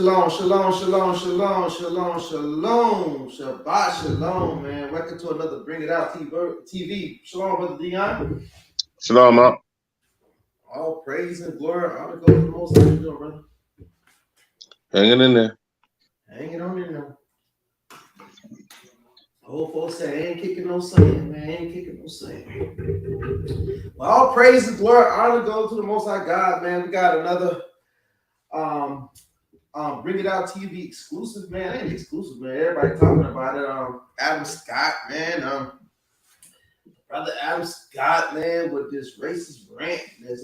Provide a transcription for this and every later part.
Shalom, shalom, shalom, shalom, shalom, shalom, Shabbat shalom, man. Welcome to another Bring It Out TV. Shalom, Brother Dion. Shalom, up. All praise and glory, honor go to the Most High. How you doing, brother? Hanging in there. Hanging on in there. Old folks say, ain't kicking no sin, man. Ain't kicking no sin. Well, all praise and glory, honor go to the Most High God, man. We got another Bring It Out TV exclusive, man. It ain't exclusive, man. Everybody talking about it. Adam Scott, man. Brother Adam Scott, man, with this racist rant that's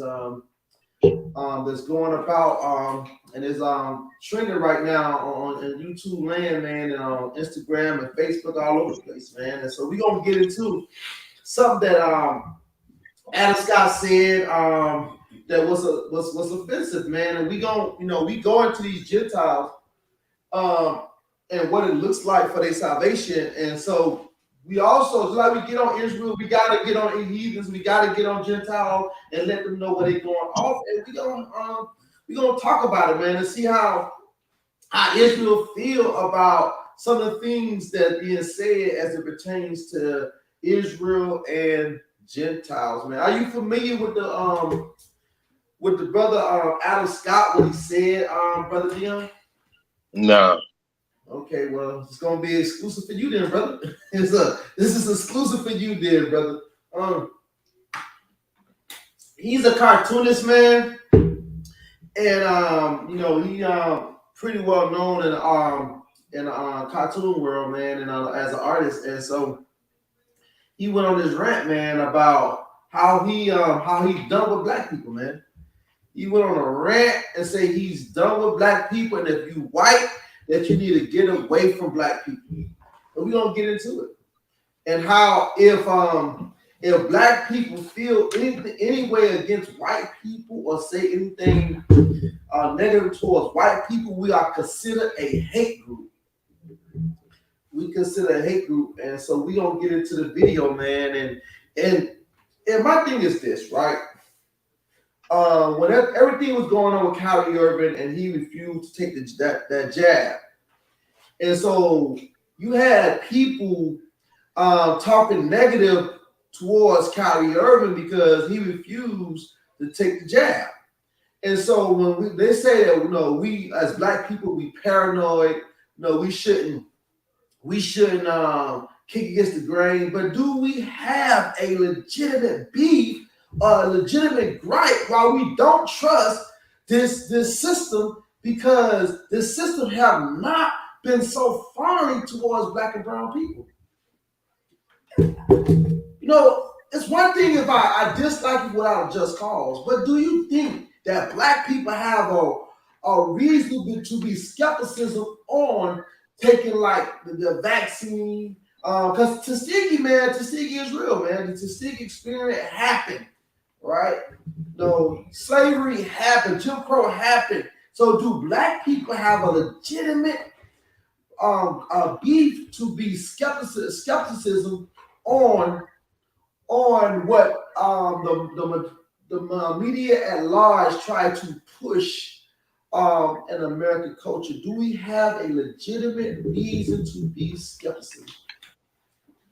going about and is trending right now on YouTube land, man, and on Instagram and Facebook all over the place, man. And so we're gonna get into something that Adam Scott said that was offensive, man. And we go into these Gentiles and what it looks like for their salvation. And so we also, just like we get on Israel, we gotta get on heathens, we gotta get on Gentiles and let them know where they're going off. And we gonna talk about it, man, and see how Israel feel about some of the things that being said as it pertains to Israel and Gentiles, man. Are you familiar with the brother Adam Scott, what he said, Brother Dion? No. Okay, well, it's gonna be exclusive for you then, brother. This is exclusive for you then, brother. He's a cartoonist, man, and he pretty well known in the cartoon world, man, and as an artist. And so he went on this rant, man, about how he done with black people, man. He went on a rant and say he's done with black people, and if you white, that you need to get away from black people. And we're gonna get into it. And how if black people feel anything any way against white people or say anything negative towards white people, we are considered a hate group. We consider a hate group, and so we gonna get into the video, man. And my thing is this, right? When everything was going on with Kyrie Irving and he refused to take that jab. And so you had people talking negative towards Kyrie Irving because he refused to take the jab. And so when they say that, we as black people, we paranoid, we shouldn't kick against the grain, but do we have a legitimate beef, a legitimate gripe why we don't trust this system, because this system have not been so friendly towards black and brown people? It's one thing if I dislike you without a just cause, but do you think that black people have a reason to be skepticism on taking like the vaccine? Because Tuskegee is real, man. The Tuskegee experience happened, right? Slavery happened, Jim Crow happened. So do black people have a legitimate beef to be skepticism on what the media at large try to push in American culture? Do we have a legitimate reason to be skeptical?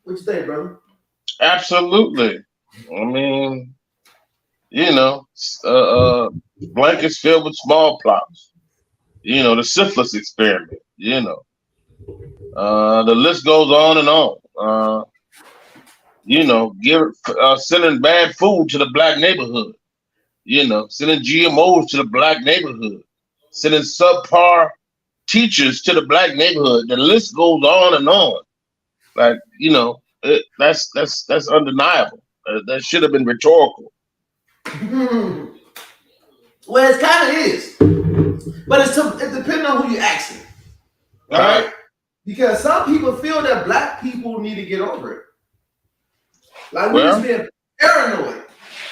What you think, brother? Absolutely. I mean, blankets filled with smallpox. The syphilis experiment. The list goes on and on. Sending bad food to the black neighborhood. Sending GMOs to the black neighborhood. Sending subpar teachers to the black neighborhood. The list goes on and on. Like, that's undeniable. That should have been rhetorical. Well, it kind of is, but it depends on who you're asking, right? Because some people feel that black people need to get over it. Like we just being paranoid.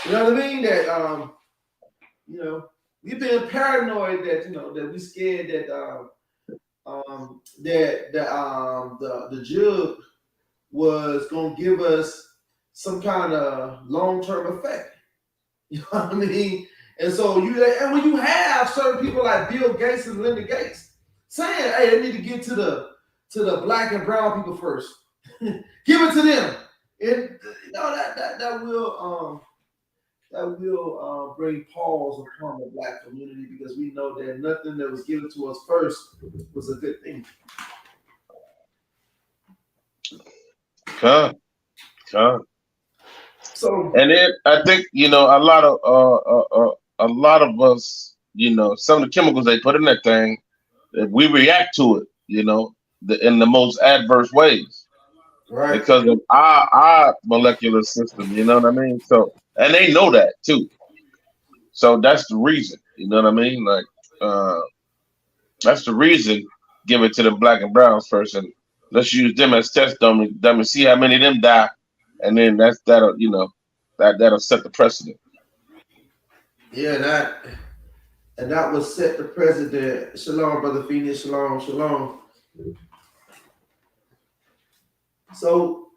You know what I mean? That we've been paranoid that that we scared that the judge was gonna give us some kind of long-term effect. You know what I mean? And so when you have certain people like Bill Gates and Linda Gates saying, "Hey, they need to get to the black and brown people first. Give it to them." And you know that will bring pause upon the black community because we know that nothing that was given to us first was a good thing. Con, con. So And then I think a lot of us, some of the chemicals they put in that thing, we react to it, in the most adverse ways right, because of our molecular system. You know what I mean? So, and they know that too. So that's the reason. You know what I mean? Like, uh, that's the reason. Give it to the black and browns first, and let's use them as test dummies, see how many of them die, and then that'll that'll set the precedent. yeah, and that was set the president. Shalom, brother Phoenix. Shalom, shalom. So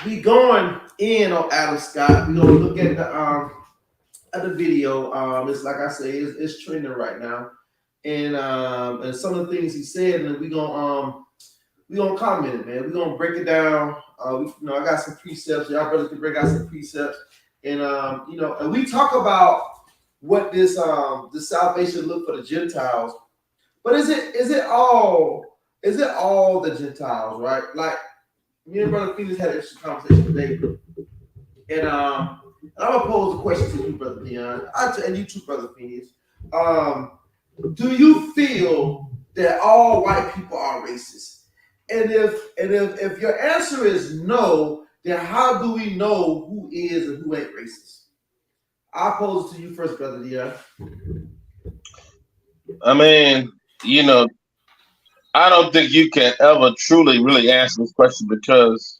we going in on Adam Scott. We gonna look at the video. It's like I say, it's trending right now, and some of the things he said, and we gonna comment it, man. We gonna break it down. I got some precepts. Y'all brothers can break out some precepts, and and we talk about what this salvation look for the Gentiles. But is it all the Gentiles, right? Like me and brother Phoenix had an interesting conversation today, and I'm gonna pose a question to you, brother Dion, and you too, brother Phoenix. Um, do you feel that all white people are racist? And if your answer is no, then how do we know who is and who ain't racist? I'll pose it to you first, brother Dion. I mean, you know, I don't think you can ever truly really answer this question because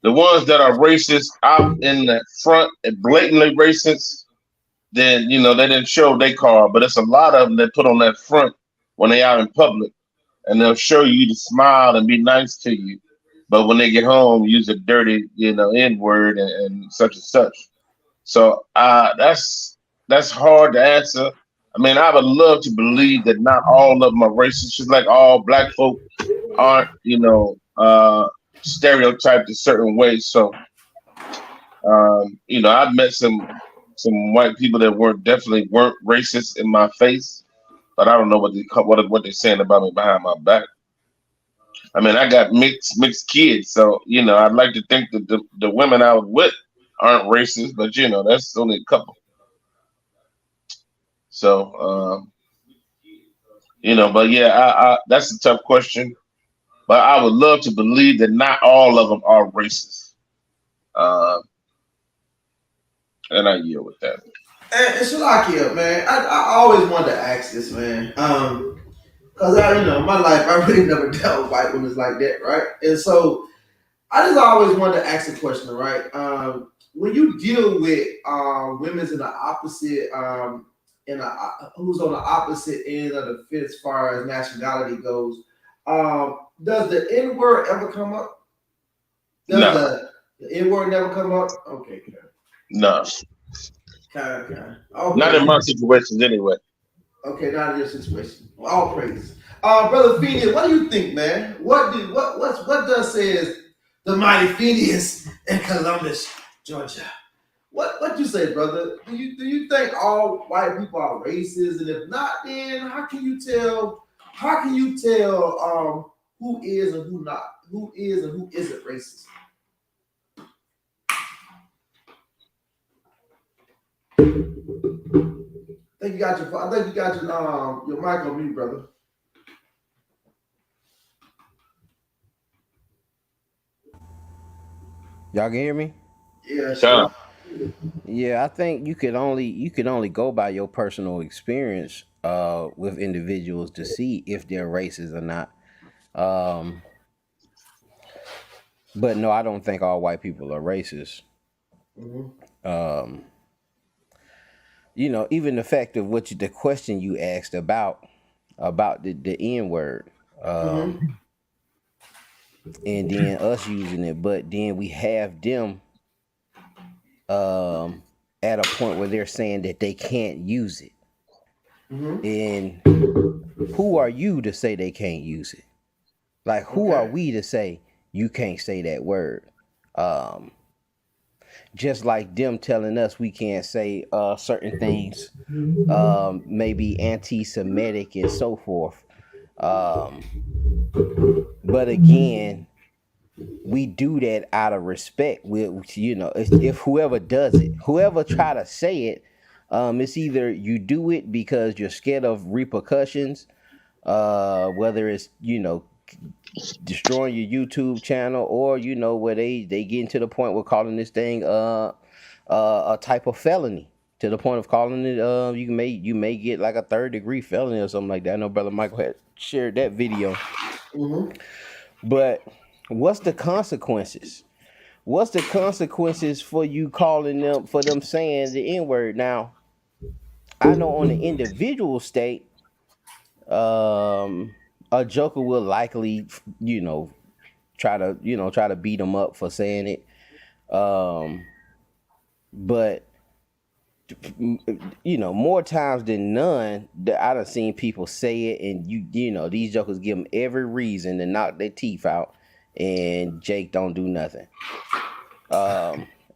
the ones that are racist out in the front and blatantly racist, then they didn't show their card, but it's a lot of them that put on that front when they out in public, and they'll show you to smile and be nice to you, but when they get home, use a dirty N word and such and such. So that's hard to answer. I mean, I would love to believe that not all of them are racist, just like all black folk aren't, stereotyped a certain way. So, I've met some white people that definitely weren't racist in my face, but I don't know what they're saying about me behind my back. I mean, I got mixed kids, so I'd like to think that the women I was with aren't racist, but that's only a couple. So, but yeah, that's a tough question. But I would love to believe that not all of them are racist. Uh, and I yield with that. And Shalakia, man, I always wanted to ask this, man. Cause in my life, I really never dealt with white women like that, right? And so I just always wanted to ask a question, right? When you deal with women's in the opposite, who's on the opposite end of the fence as far as nationality goes, does the N word ever come up? Does No, the N word never come up? Okay, no, not in okay. my situations anyway. Okay, not in your situation. All praise. Brother Phineas, what do you think, man? What does says the mighty Phineas in Columbus, Georgia? What you say, brother? Do you think all white people are racist? And if not, then how can you tell? How can you tell who is and who not? Who is and who isn't racist? I think you got your mic on mute, brother. Y'all can hear me? Yeah, Kind shalom. Yeah, I think you can only go by your personal experience with individuals to see if they're racist or not. Um, but no, I don't think all white people are racist. Mm-hmm. Um, even the fact of the question you asked about the N word, um, Mm-hmm. and then us using it, but then we have them um, at a point where they're saying that they can't use it. Mm-hmm. And who are you to say they can't use it? Like, who are Okay. we to say you can't say that word? Um, just like them telling us we can't say certain things, maybe anti-Semitic and so forth. Um, but again, we do that out of respect. If whoever does it, whoever try to say it, it's either you do it because you're scared of repercussions, whether it's destroying your YouTube channel, or where they getting to the point where calling this thing a type of felony, to the point of calling it you may get like a third-degree felony or something like that. I know Brother Michael had shared that video. Mm-hmm. But what's the consequences? What's the consequences for you calling them, for them saying the N-word? Now, I know on the individual state, um, a joker will likely, try to beat them up for saying it. Um, but more times than none, I done seen people say it, and these jokers give them every reason to knock their teeth out, and Jake don't do nothing.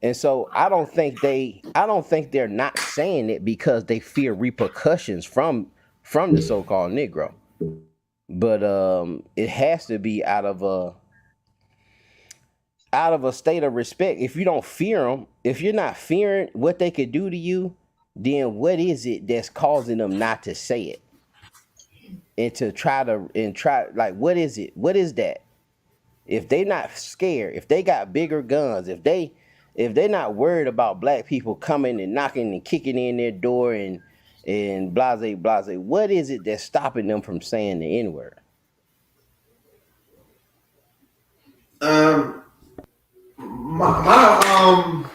And so I don't think they're not saying it because they fear repercussions from the so-called Negro. But it has to be out of a state of respect. If you don't fear them, if you're not fearing what they could do to you, then what is it that's causing them not to say it, and to try, like, what is it? What is that? If they not scared, if they got bigger guns, if they not worried about black people coming and knocking and kicking in their door and blase blase, what is it that's stopping them from saying the N-word? Um, my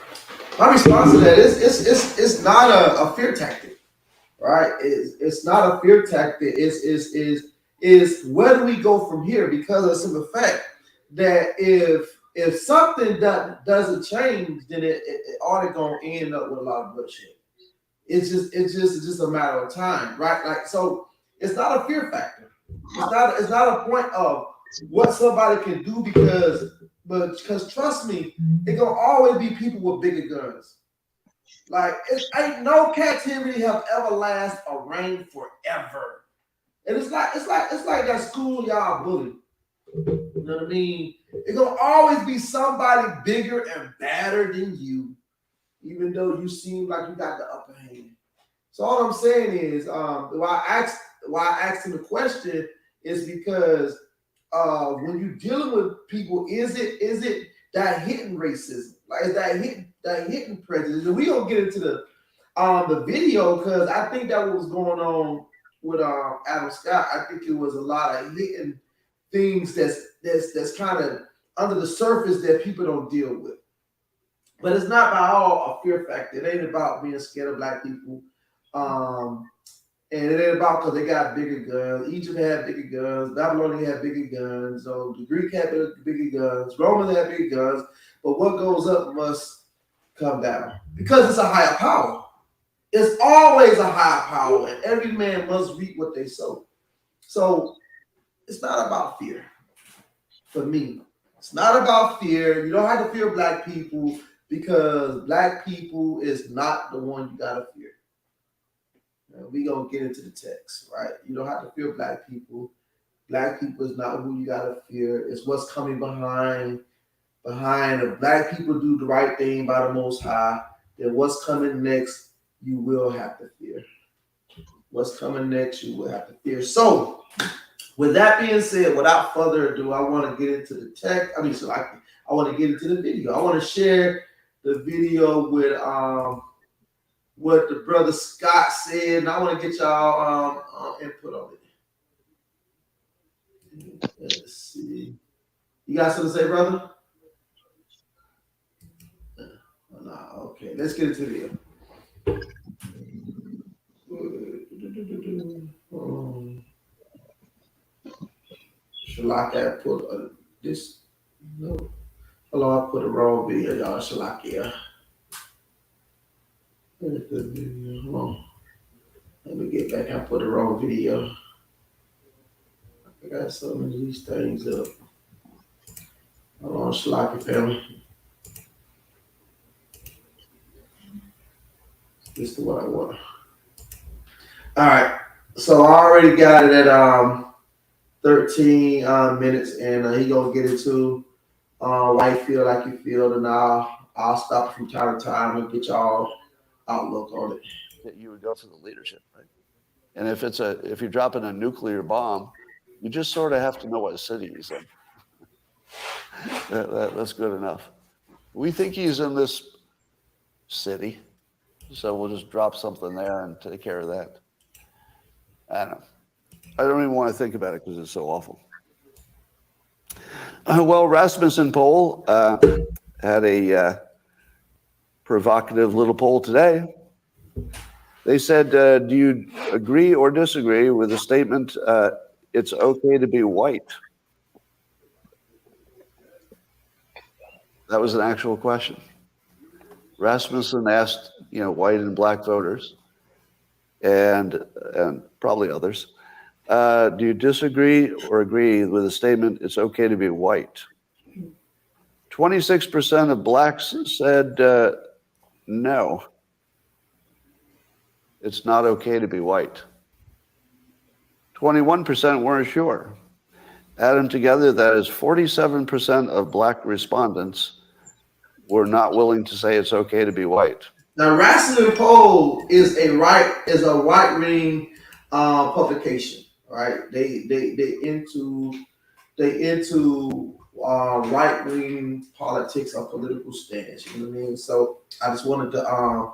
response to that is it's not a fear tactic, right? It's not a fear tactic. Is where do we go from here? Because of the simple fact that if something doesn't change, then it ought to go end up with a lot of bloodshed. It's just a matter of time, right? Like, so it's not a fear factor. It's not a point of what somebody can do, because trust me, it gonna always be people with bigger guns. Like, it ain't no captivity have ever last a reign forever. And it's like that schoolyard bully. You know what I mean? It's gonna always be somebody bigger and badder than you, even though you seem like you got the upper hand. So all I'm saying is, why I asked him the question is because when you're dealing with people, is it that hidden racism? Like, is that hidden prejudice? And we gonna get into the video, because I think that what was going on with Adam Scott. I think it was a lot of hidden things that's kind of under the surface that people don't deal with. But it's not by all a fear factor. It ain't about being scared of black people. Um, and it ain't about because they got bigger guns. Egypt had bigger guns. Babylon had bigger guns. So the Greek had bigger guns. Romans had bigger guns. But what goes up must come down, because it's a higher power. It's always a higher power, and every man must reap what they sow. So it's not about fear for me. It's not about fear. You don't have to fear black people, because black people is not the one you gotta fear. We gonna get into the text, right? You don't have to fear black people. Black people is not who you gotta fear. It's what's coming behind. If black people do the right thing by the Most High, then what's coming next, you will have to fear. What's coming next, you will have to fear. So, with that being said, without further ado, I want to get into the text. I want to get into the video. I want to share the video with what the brother Scott said, and I want to get y'all input on it. Let's see. You got something to say, brother? Nah, okay. Let's get into the video. Shalaka put this. No. Hello, I put a wrong video, y'all. Shalaka. Hold on. Let me get back. I put the wrong video. I got so many of these things up. Hold on, Sloppy family. This is what I want. All right. So I already got it at 13 minutes, and he gonna get into why you feel like you feel, and I'll stop from time to time and get y'all outlook on it. that you would go to the leadership, right? And if you're dropping a nuclear bomb, you just sort of have to know what city he's in. That's good enough. We think he's in this city, so we'll just drop something there and take care of that. I don't know. I don't even want to think about it because it's so awful. Well, Rasmussen poll had a provocative little poll today. They said, do you agree or disagree with the statement, it's okay to be white? That was an actual question. Rasmussen asked, white and black voters, and probably others, do you disagree or agree with the statement, it's okay to be white? 26% of blacks said no. It's not okay to be white. 21% weren't sure. Add them together, that is 47% of black respondents were not willing to say it's okay to be white. Now, Rasmussen poll is a right wing publication, right? They into right wing politics or political stance. You know what I mean? So I just wanted to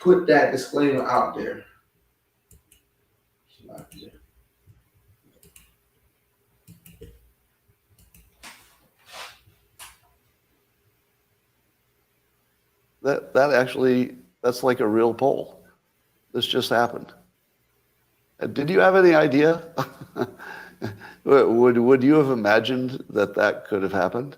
put that disclaimer out there. That's like a real poll. This just happened. Did you have any idea? Would you have imagined that could have happened?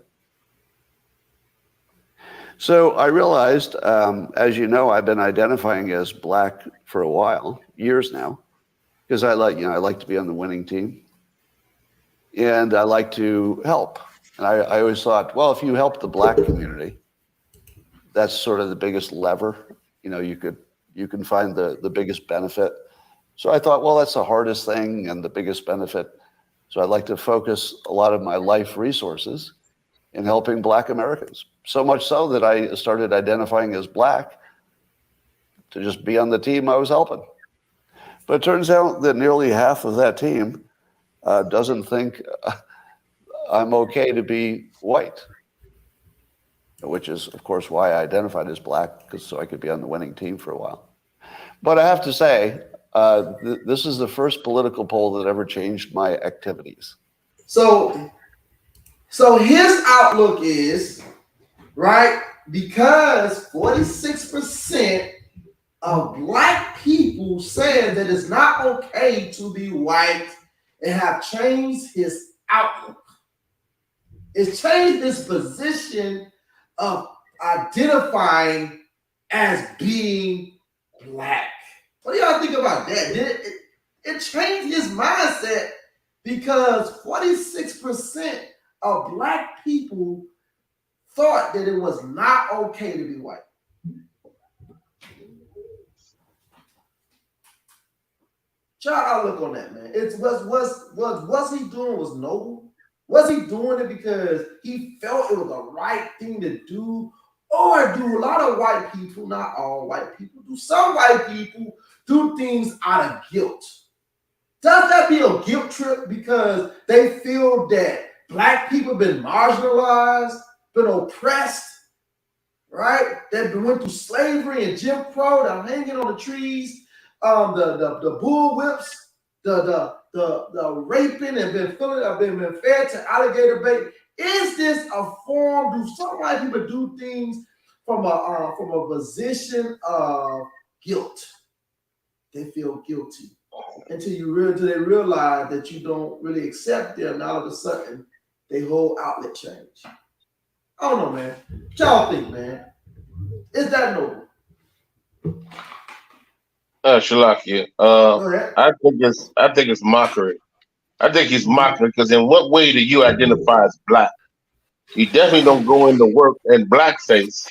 So I realized, as you know, I've been identifying as black for a while, years now, because I like to be on the winning team, and I like to help. And I always thought, well, if you help the black community, that's sort of the biggest lever. You can find the biggest benefit. So I thought, well, that's the hardest thing and the biggest benefit. So I'd like to focus a lot of my life resources in helping black Americans. So much so that I started identifying as black to just be on the team I was helping. But it turns out that nearly half of that team doesn't think I'm okay to be white, which is, of course, why I identified as black, so I could be on the winning team for a while. But I have to say, this is the first political poll that ever changed my activities. So his outlook is, right, because 46% of black people said that it's not okay to be white and have changed his outlook. It's changed his position of identifying as being black. What do y'all think about that? It changed his mindset because 46% of black people thought that it was not okay to be white. Y'all look on that, man. It's what's he doing was noble. Was he doing it because he felt it was the right thing to do? Or do a lot of white people, not all white people, do some white people do things out of guilt? Does that be a guilt trip because they feel that black people have been marginalized, been oppressed, right? They've been went through slavery and Jim Crow, they're hanging on the trees, the bull whips, the raping and been fed to alligator bait. Is this a form? Do some white people do things from a position of guilt? They feel guilty until they realize that you don't really accept them. And all of a sudden, their whole outlet change. I don't know, man. What y'all think, man? Is that noble? Shalakia. Go ahead. I think it's mockery. I think he's mockery because in what way do you identify as black? You definitely don't go into work in blackface.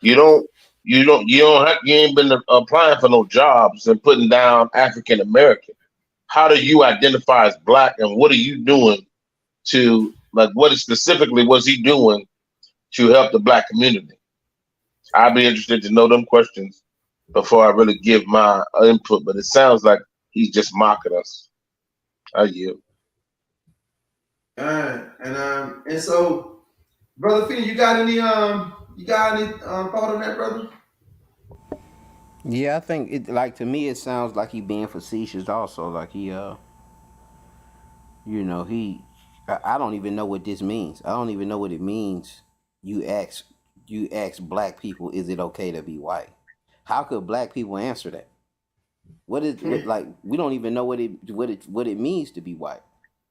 You don't. You ain't been applying for no jobs and putting down African American. How do you identify as black, and what are you doing to like? What specifically was he doing to help the black community? I'd be interested to know them questions before I really give my input. But it sounds like he's just mocking us. I yield. And so, brother Fee, you got any thought on that, brother? Yeah, I think it, like, to me it sounds like he being facetious also. Like he you know, I don't even know what this means. I don't even know what it means. You ask you ask black people, is it okay to be white? How could black people answer that? What, like, we don't even know what it means to be white.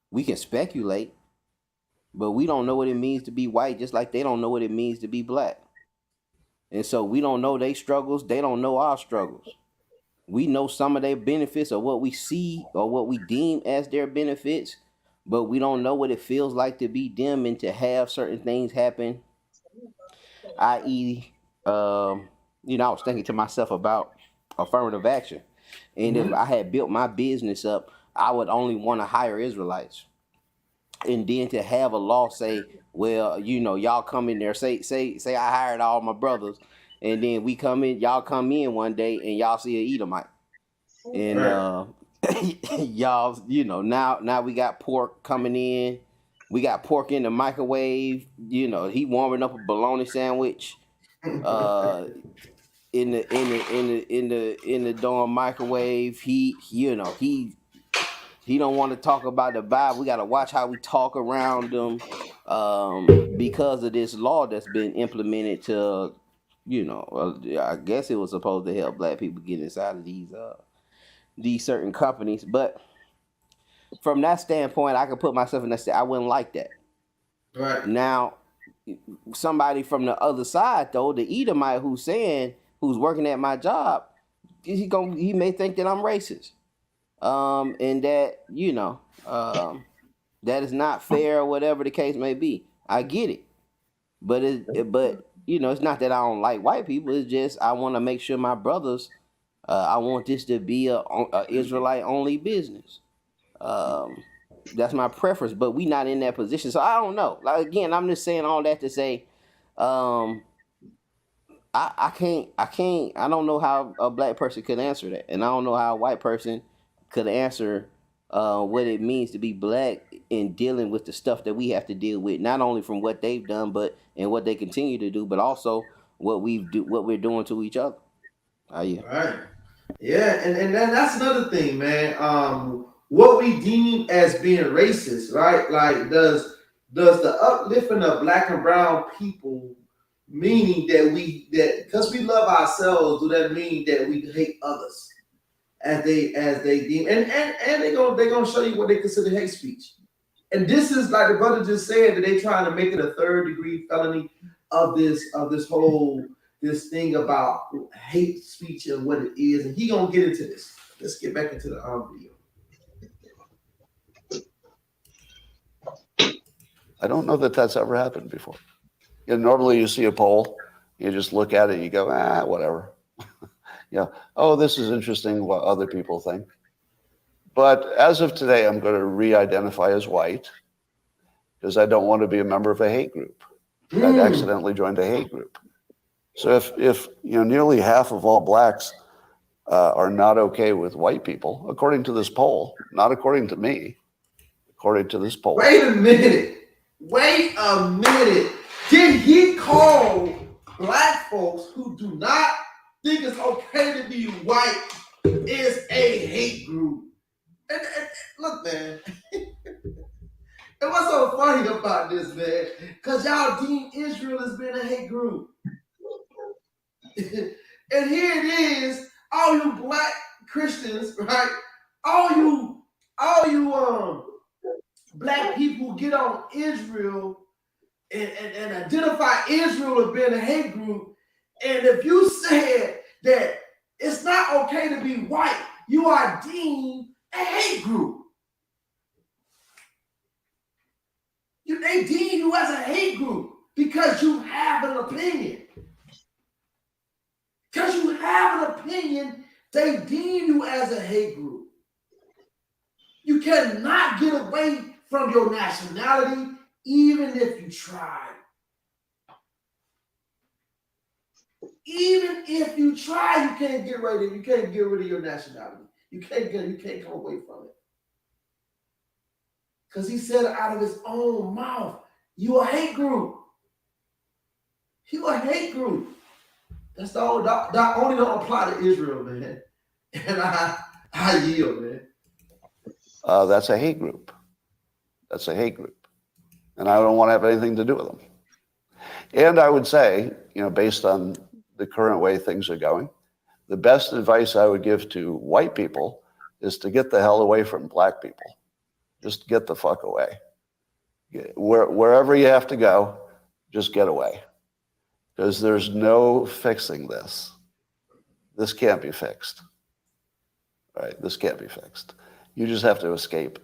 We can speculate, but we don't know what it means to be white, just like they don't know what it means to be black. And so we don't know their struggles, they don't know our struggles. We know some of their benefits or what we see or what we deem as their benefits, but we don't know what it feels like to be them and to have certain things happen, i.e., I was thinking to myself about affirmative action. And if I had built my business up, I would only want to hire Israelites. And then to have a law say, well, y'all come in there, say I hired all my brothers, and then we come in, y'all come in one day and y'all see a Edomite. And Right. y'all, now we got pork coming in. We got pork in the microwave. He warming up a bologna sandwich. Uh, in the darn microwave. He don't want to talk about the Bible. We got to watch how we talk around them, because of this law that's been implemented to, I guess it was supposed to help black people get inside of these certain companies. But from that standpoint, I could put myself in that state. I wouldn't like that. Right. Now, somebody from the other side, though, the Edomite who's working at my job, he may think that I'm racist, and that that is not fair or whatever the case may be. I get it, but it's not that I don't like white people. It's just I want to make sure my brothers. I want this to be a Israelite only business. Um, that's my preference, but we not in that position, so I don't know. Like, again, I'm just saying all that to say, um, I don't know how a black person could answer that, and I don't know how a white person could answer what it means to be black in dealing with the stuff that we have to deal with, not only from what they've done, but and what they continue to do, but also what we're doing to each other. Yeah. Right. Yeah, and that's another thing, man. What we deem as being racist, right? Like, does the uplifting of black and brown people, meaning that because we love ourselves, do that mean that we hate others as they deem, and they gonna show you what they consider hate speech. And this is, like the brother just said, that they trying to make it a third degree felony of this whole this thing about hate speech and what it is. And he gonna get into this. Let's get back into the video. I don't know that that's ever happened before. Normally you see a poll, you just look at it, and you go, whatever. Oh, this is interesting what other people think. But as of today, I'm going to re-identify as white because I don't want to be a member of a hate group. I've accidentally joined a hate group. So if nearly half of all blacks are not okay with white people, according to this poll, not according to me, according to this poll. Wait a minute. Did he call black folks who do not think it's okay to be white is a hate group? And look, man. And what's so funny about this, man? Because y'all deem Israel as being a hate group. And here it is, all you black Christians, right? All you black people get on Israel and identify Israel as being a hate group. And if you said that It's not okay to be white. You are deemed a hate group. They deem you as a hate group because you have an opinion. Because you have an opinion, they deem you as a hate group. You cannot get away from your nationality, even if you try. Even if you try, you can't get rid of it. You can't get rid of your nationality. You can't come away from it. Because he said out of his own mouth, you a hate group. You a hate group. That's the only, that only don't apply to Israel, man. And I yield, man. That's a hate group. That's a hate group. And I don't want to have anything to do with them. And I would say, based on the current way things are going, the best advice I would give to white people is to get the hell away from black people. Just get the fuck away. Wherever you have to go, just get away. Because there's no fixing this. This can't be fixed. Right? This can't be fixed. You just have to escape.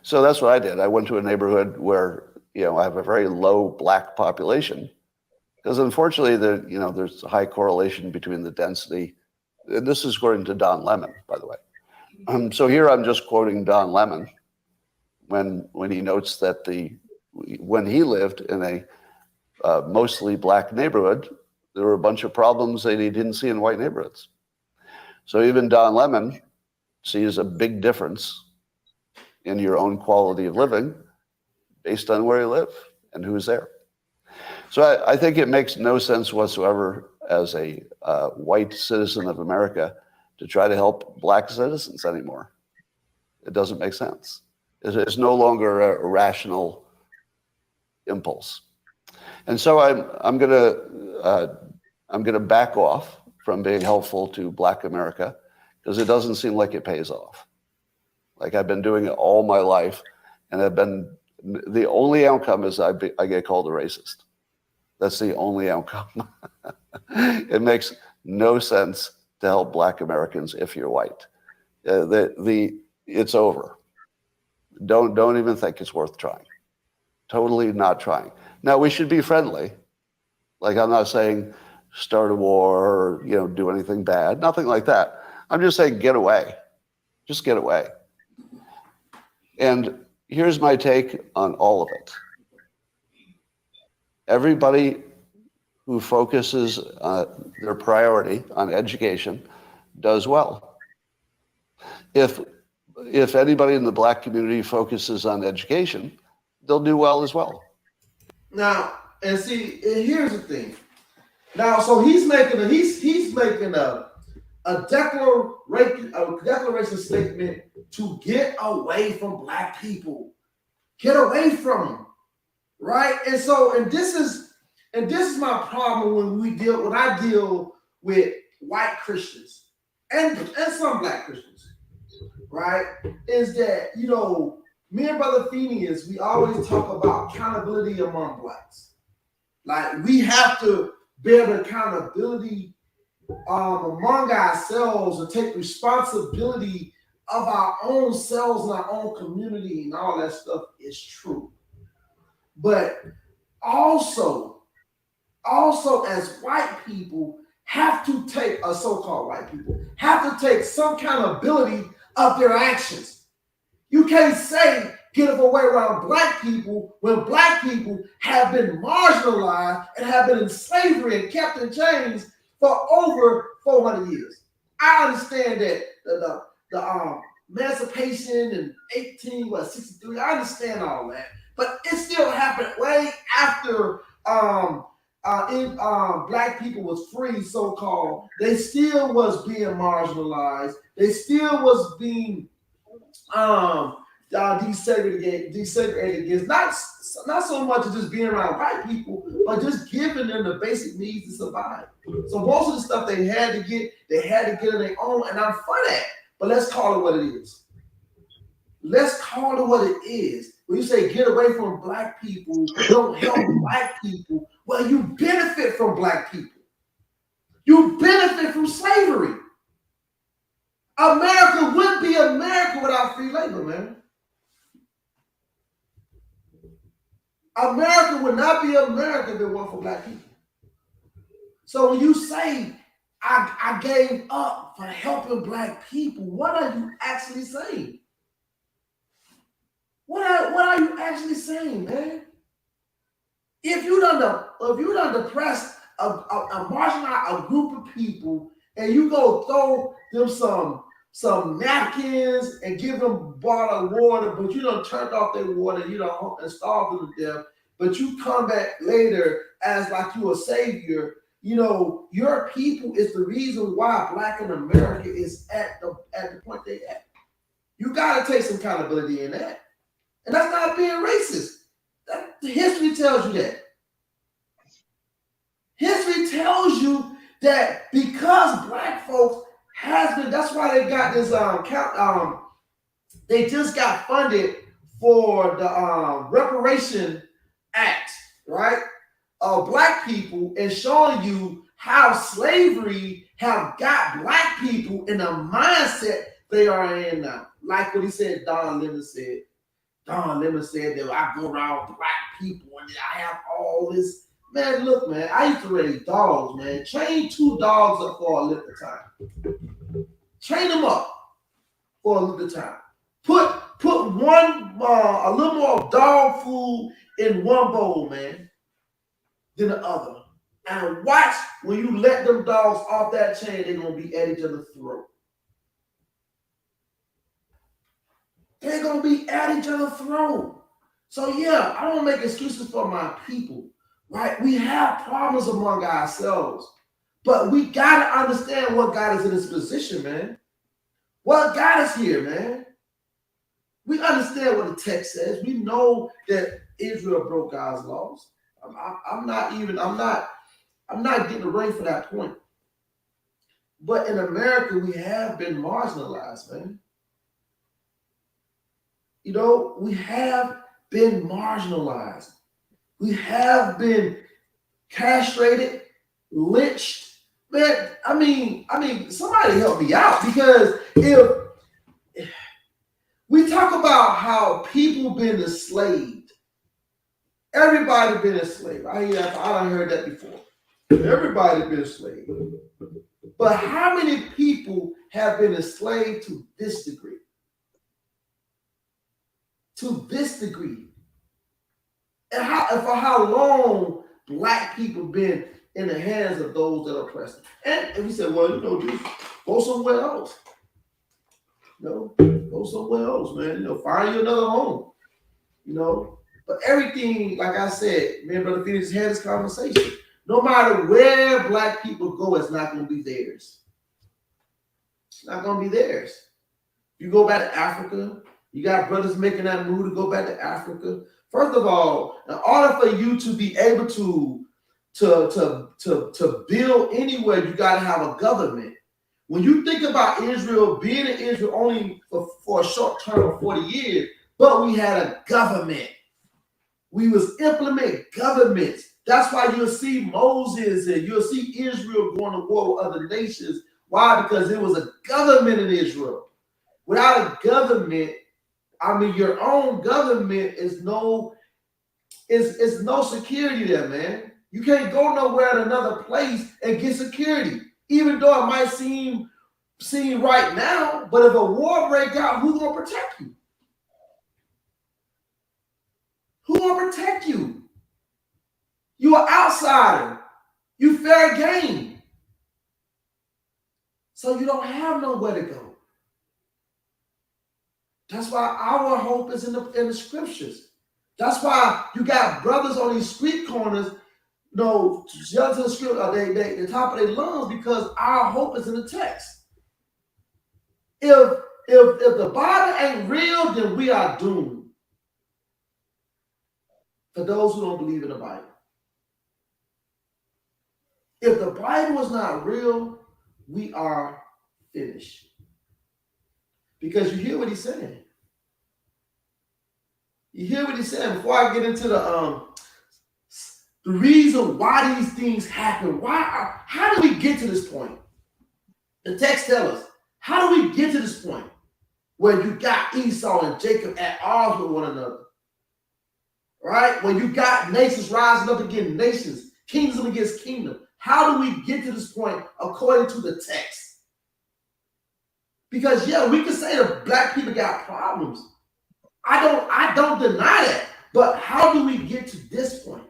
So that's what I did. I went to a neighborhood where, I have a very low black population. Because unfortunately, there's a high correlation between the density. And this is according to Don Lemon, by the way. So here I'm just quoting Don Lemon when he notes that when he lived in a mostly black neighborhood, there were a bunch of problems that he didn't see in white neighborhoods. So even Don Lemon sees a big difference in your own quality of living based on where you live and who's there. So I think it makes no sense whatsoever as a white citizen of America to try to help black citizens anymore. It doesn't make sense. It's no longer a rational impulse. And so I'm gonna back off from being helpful to black America because it doesn't seem like it pays off. Like I've been doing it all my life, and the only outcome is I get called a racist. That's the only outcome. It makes no sense to help black Americans if you're white. It's over. Don't even think it's worth trying. Totally not trying. Now we should be friendly. Like I'm not saying start a war or do anything bad. Nothing like that. I'm just saying get away. Just get away. And here's my take on all of it. Everybody who focuses their priority on education does well. If anybody in the black community focuses on education, they'll do well as well. Now, and see, and here's the thing. Now, so he's making a declaration statement to get away from black people. Get away from them. Right? And this is my problem when I deal with white Christians and some black Christians, right? Is that, me and Brother Phineas, we always talk about accountability among blacks. Like we have to bear the accountability among ourselves and take responsibility of our own selves and our own community and all that stuff is true. But also as white people have to take, so-called white people, have to take some accountability of their actions. You can't say get away around black people when black people have been marginalized and have been in slavery and kept in chains for over 400 years. I understand that the emancipation in 1863, I understand all that. But it still happened way after black people was free, so-called. They still was being marginalized. They still was being desegregated against. Not so much as just being around white people, but just giving them the basic needs to survive. So most of the stuff they had to get on their own, and I'm for that. But let's call it what it is. Let's call it what it is. When you say get away from black people, don't help black people, well, you benefit from black people. You benefit from slavery. America wouldn't be America without free labor, man. America would not be America if it weren't for black people. So when you say I gave up for helping black people, what are you actually saying? What are you actually saying, man? If you done depress a marginalized a group of people and you go throw them some napkins and give them a bottle of water, but you done turned off their water, you done and starved them to death, but you come back later as like you a savior, you know, your people is the reason why Black in America is at the point they at. You gotta take some accountability in that. And that's not being racist. The history tells you that. History tells you that because black folks has been, that's why they got this they just got funded for the Reparation Act, right? Of black people and showing you how slavery have got black people in the mindset they are in now. Like what he said, Don Lemon said. Don Lemon said that I go around black people and I have all this. Man, look, man, I used to raise dogs, man. Train 2 dogs up for a little time. Train them up for a little time. Put one a little more dog food in one bowl, man, than the other. And watch when you let them dogs off that chain, they're gonna be at each other's throat. They're gonna be at each other's throat. So yeah, I don't make excuses for my people, right? We have problems among ourselves, but we gotta understand what got us in this position, man. What got us here, man? We understand what the text says. We know that Israel broke God's laws. I'm not getting the ring for that point. But in America, we have been marginalized, man. You know, we have been marginalized. We have been castrated, lynched. Man, I mean, somebody help me out, because if we talk about how people been enslaved, everybody been enslaved. I done heard that before. Everybody been enslaved. But how many people have been enslaved to this degree? To this degree. And for how long black people been in the hands of those that are oppressed. And we said, well, you know, just go somewhere else. You know, go somewhere else, man. You know, find you another home. You know, but everything, like I said, me and Brother Phoenix had this conversation. No matter where black people go, it's not going to be theirs. It's not going to be theirs. You go back to Africa, you got brothers making that move to go back to Africa. First of all, in order for you to be able to build anywhere, you got to have a government. When you think about Israel, being in Israel only for a short term of 40 years, but we had a government. We was implement governments. That's why you'll see Moses and you'll see Israel going to war with other nations. Why? Because there was a government in Israel. Without a government, I mean, your own government is no security there, man. You can't go nowhere in another place and get security, even though it might seem right now. But if a war break out, who's gonna protect you? Who gonna protect you? You an outsider. You fair game. So you don't have nowhere to go. That's why our hope is in the scriptures. That's why you got brothers on these street corners, you know, yelling to the scripture, the top of their lungs, because our hope is in the text. If the Bible ain't real, then we are doomed. For those who don't believe in the Bible. If the Bible is not real, we are finished. Because you hear what he's saying. You hear what he's saying. Before I get into the reason why these things happen, how do we get to this point? The text tells us How do we get to this point where you got Esau and Jacob at odds with one another? Right? When you got nations rising up against nations, kingdom against kingdom. How do we get to this point according to the text? Because yeah, we can say the black people got problems. I don't deny that. But how do we get to this point?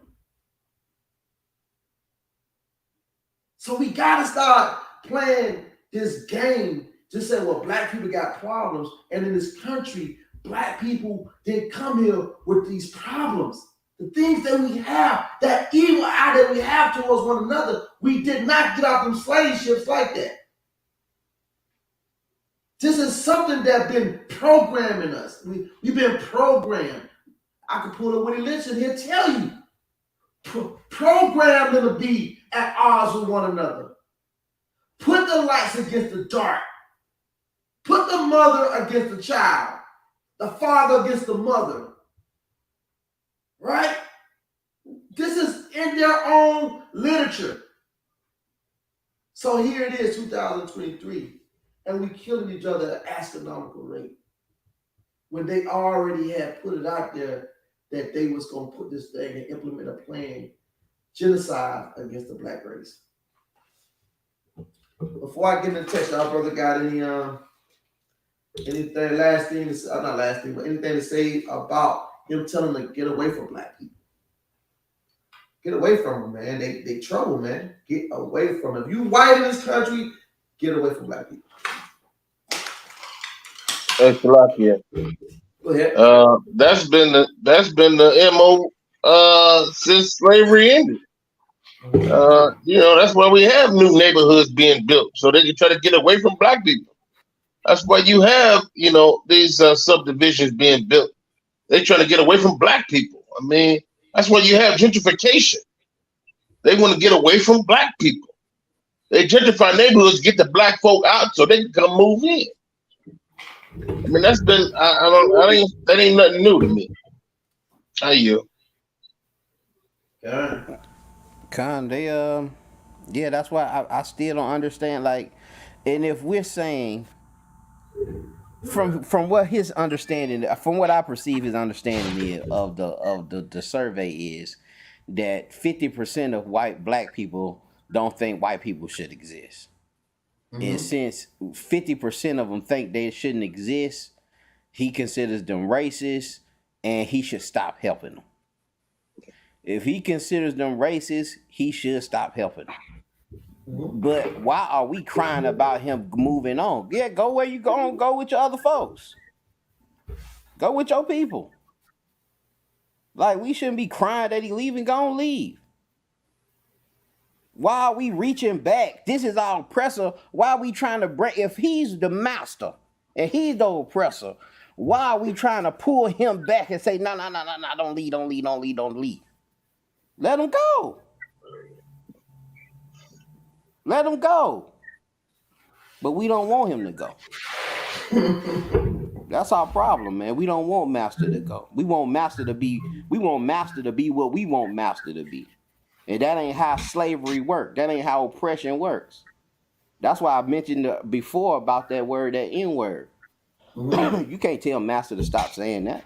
So we gotta start playing this game to say, well, black people got problems, and in this country, black people didn't come here with these problems. The things that we have, that evil eye that we have towards one another, we did not get off them slave ships like that. This is something that's been programming us. We've been programmed. I could pull up Willie Lynch and he'll tell you. Program them to be at odds with one another. Put the lights against the dark. Put the mother against the child. The father against the mother. Right? This is in their own literature. So here it is, 2023, and we killing each other at an astronomical rate. When they already had put it out there that they was going to put this thing and implement a plan, genocide against the black race. Before I get into text, our brother got anything last thing to say, not last thing, but anything to say about him telling them to get away from black people? Get away from them, man. They trouble, man. Get away from them. If you white in this country, get away from black people. Thanks a lot, yeah. Go ahead. That's been the MO since slavery ended. That's why we have new neighborhoods being built so they can try to get away from black people. That's why you have, these subdivisions being built. They trying to get away from black people. I mean, that's why you have gentrification. They want to get away from black people. They gentrify neighborhoods, get the black folk out so they can come move in. I mean, that's been that ain't nothing new to me. How you? Con, they yeah, that's why I still don't understand. Like, and if we're saying from what his understanding, from what I perceive his understanding is of the survey is that 50% of black people don't think white people should exist. And since 50% of them think they shouldn't exist, he considers them racist and he should stop helping them. If he considers them racist, he should stop helping them. But why are we crying about him moving on? Yeah, go where you going. Go with your other folks. Go with your people. Like, we shouldn't be crying that he leaving. Go and leave. Why are we reaching back? This is our oppressor. Why are we trying to break? If he's the master and he's the oppressor, why are we trying to pull him back and say, no, don't leave. Let him go. Let him go. But we don't want him to go. That's our problem, man. We don't want Master to go. We want Master to be what we want Master to be. And that ain't how slavery works. That ain't how oppression works. That's why I mentioned before about that word, that N-word. You can't tell Master to stop saying that.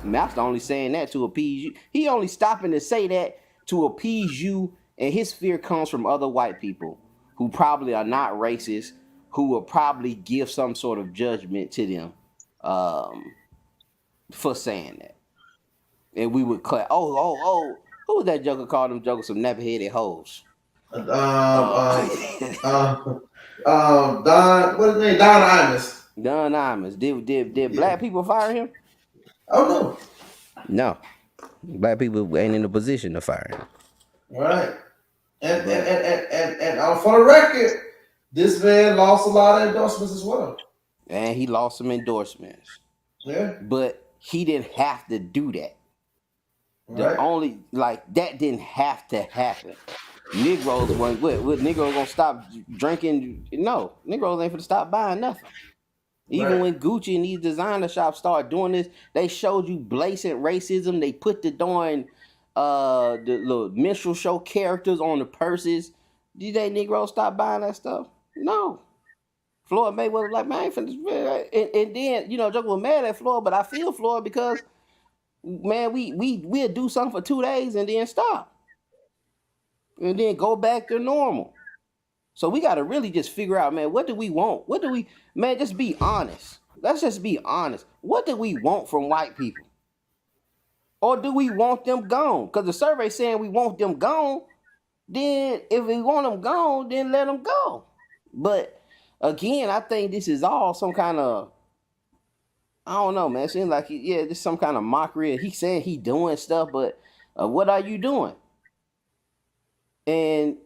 Master only saying that to appease you. He only stopping to say that to appease you, and his fear comes from other white people who probably are not racist, who will probably give some sort of judgment to them for saying that. And we would clap, who was that joker called them jokers some nappy-headed hoes? Don, what's his name? Don Imus. Don Imus. Did black people fire him? Oh No. Black people ain't in a position to fire him. Right. And for the record, this man lost a lot of endorsements as well. And he lost some endorsements. Yeah. But he didn't have to do that. Right. That didn't have to happen. Negroes weren't what Negroes gonna stop drinking? No, Negroes ain't gonna stop buying nothing. Even when Gucci and these designer shops started doing this, they showed you blatant racism. They put the little minstrel show characters on the purses. Did they Negroes stop buying that stuff? No. Floyd Mayweather like, man, I ain't finna, and then Joker was mad at Floyd, but I feel Floyd because man, we'll do something for 2 days and then stop, and then go back to normal. So we got to really just figure out, man, what do we want? What do we, man? Just be honest. Let's just be honest. What do we want from white people, or do we want them gone? Because the survey saying we want them gone. Then if we want them gone, then let them go. But again, I think this is all some kind of, I don't know, man. It seems like this some kind of mockery. He saying he doing stuff, but what are you doing? And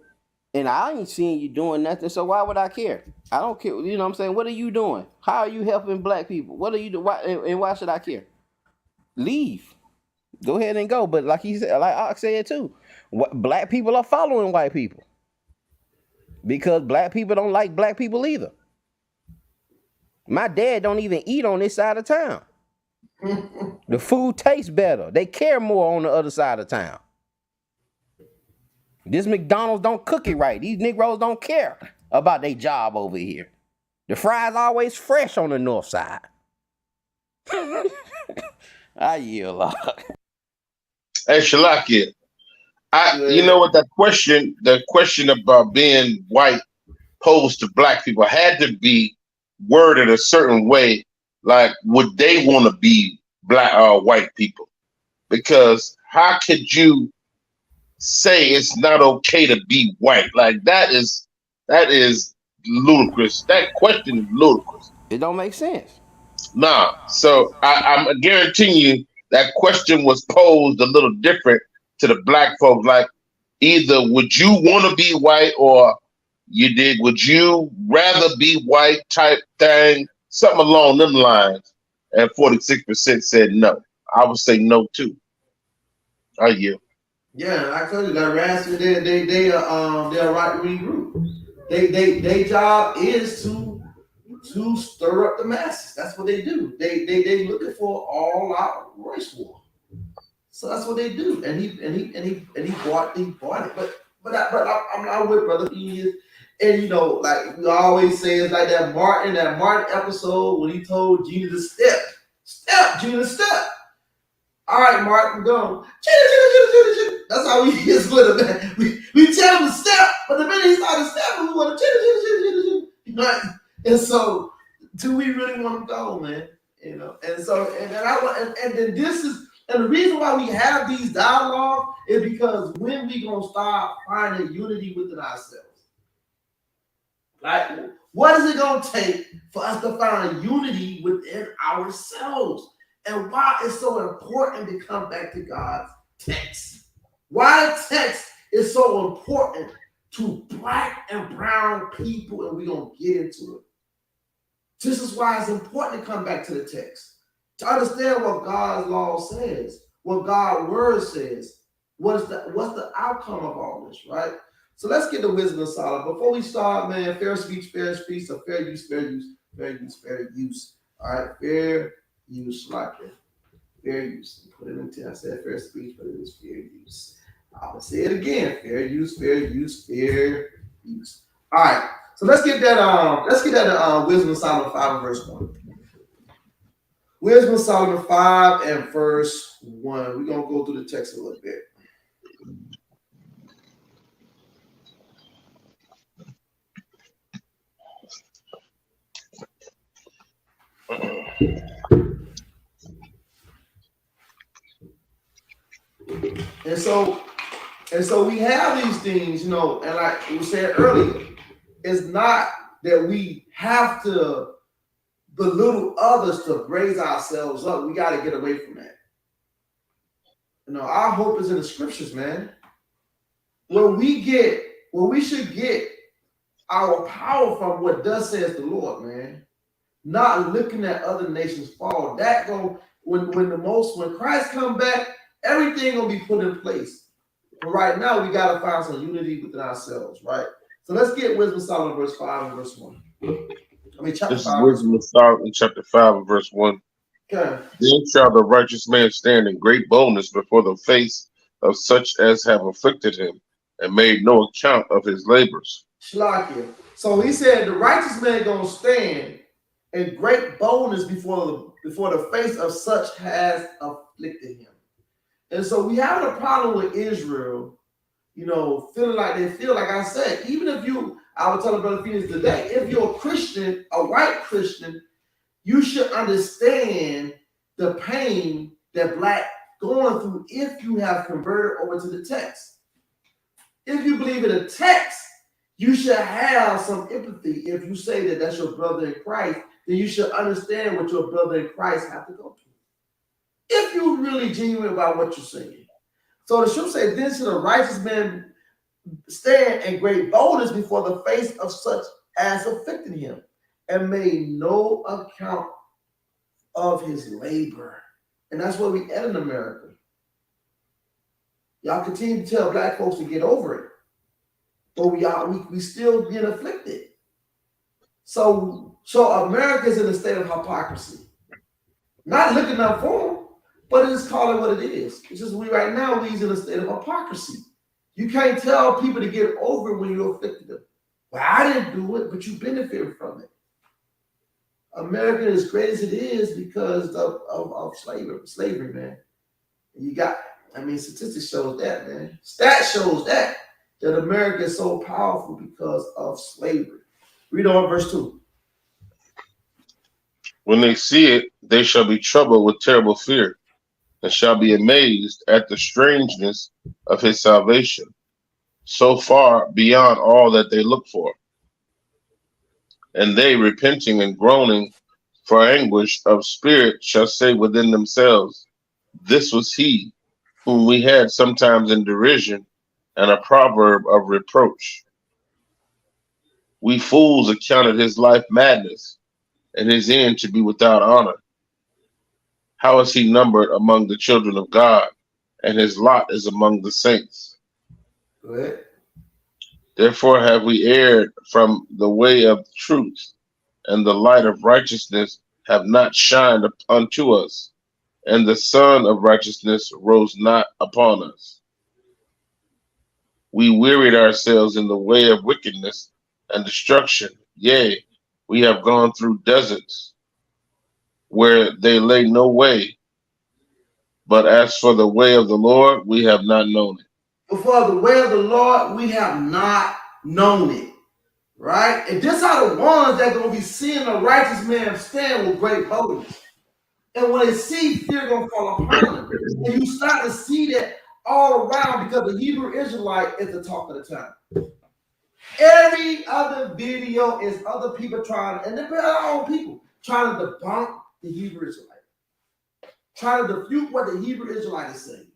I ain't seeing you doing nothing, so why would I care? I don't care. You know what I'm saying? What are you doing? How are you helping black people? What are you doing? Why should I care? Leave. Go ahead and go. But like he said, like Ox said too, black people are following white people because black people don't like black people either. My dad don't even eat on this side of town. The food tastes better. They care more on the other side of town. This McDonald's don't cook it right. These Negroes don't care about their job over here. The fries always fresh on the north side. I yield a lot. Hey, Shalakia, you know what, the question about being white posed to black people had to be worded a certain way, like would they want to be black white people? Because how could you say it's not okay to be white? Like that is ludicrous. That question is ludicrous. It don't make sense. Nah. So I'm guaranteeing you that question was posed a little different to the black folks. Like either would you want to be white or would you rather be white type thing, something along them lines. And 46% said no. I would say no too. Are you? Yeah, I told you that Ransom, they're a right wing group. They job is to stir up the masses. That's what they do. They looking for all out race war. So that's what they do. And he bought it. But I'm not with Brother E. And like we always say, it's like that Martin episode when he told Gina to step, Gina, step. All right, Martin, go. That's how we is with him, man. We tell him to step, but the minute he started stepping, we want to and so do we really want to go, man? And so and then this is and the reason why we have these dialogues is because when we gonna start finding unity within ourselves. Like, what is it going to take for us to find unity within ourselves? And why it's so important to come back to God's text. Why the text is so important to black and brown people, and we're going to get into it. This is why it's important to come back to the text. To understand what God's law says, what God's word says, what's the outcome of all this, right? So let's get the wisdom of Solomon. Before we start, man, fair speech, fair speech, so fair use, fair use, fair use, fair use. All right, fair use, like it. Fair use. Put it in 10. I said fair speech, but it is fair use. I'm gonna say it again. Fair use, fair use, fair use. All right. So let's get that wisdom of Solomon 5 and verse 1. Wisdom of Solomon 5 and verse 1. We're gonna go through the text a little bit. And so we have these things, and like we said earlier, it's not that we have to belittle others to raise ourselves up. We got to get away from that. Our hope is in the scriptures, man. Where we should get our power from what thus says the Lord, man. Not looking at other nations fall. That when Christ come back, everything gonna be put in place. But right now, we gotta find some unity within ourselves, right? So let's get wisdom Solomon verse 5 and verse 1. Chapter 5. Wisdom of Solomon chapter 5 and verse 1. Okay. Then shall the righteous man stand in great boldness before the face of such as have afflicted him, and made no account of his labors. Shlakia. So he said, the righteous man gonna stand in great boldness before the face of such has afflicted him. And so we have a problem with Israel, feeling like they feel like I said, even if I would tell Brother Phoenix today, if you're a Christian, a white Christian, you should understand the pain that black going through if you have converted over to the text. If you believe in the text, you should have some empathy. If you say that that's your brother in Christ, then you should understand what your brother in Christ have to go through. If you're really genuine about what you're saying. So the scripture says, then should a righteous man stand in great boldness before the face of such as afflicted him, and made no account of his labor. And that's where we at in America. Y'all continue to tell black folks to get over it, but we still being afflicted. So America is in a state of hypocrisy. Not looking up for them, but it's calling what it is. It's just we's in a state of hypocrisy. You can't tell people to get over it when you afflicted them. Well, I didn't do it, but you benefited from it. America is as great as it is because of slavery, man. Statistics shows that, man. Stats shows that America is so powerful because of slavery. Read on verse 2. When they see it, they shall be troubled with terrible fear, and shall be amazed at the strangeness of his salvation, so far beyond all that they look for. And they, repenting and groaning for anguish of spirit, shall say within themselves, this was he whom we had sometimes in derision, and a proverb of reproach. We fools accounted his life madness, and his end to be without honor. How is he numbered among the children of God, and his lot is among the saints? Go ahead. Therefore have we erred from the way of truth, and the light of righteousness have not shined unto us, and the sun of righteousness rose not upon us. We wearied ourselves in the way of wickedness and destruction. Yea, we have gone through deserts where they lay no way. But as for the way of the Lord, we have not known it. But for the way of the Lord, we have not known it. Right? And this are the ones that are going to be seeing a righteous man stand with great boldness. And when they see, fear going to fall upon them. And you start to see that all around because the Hebrew Israelite is the talk of the town. Every other video is other people and they're our own people, trying to debunk the Hebrew Israelite. Trying to refute what the Hebrew Israelite is saying.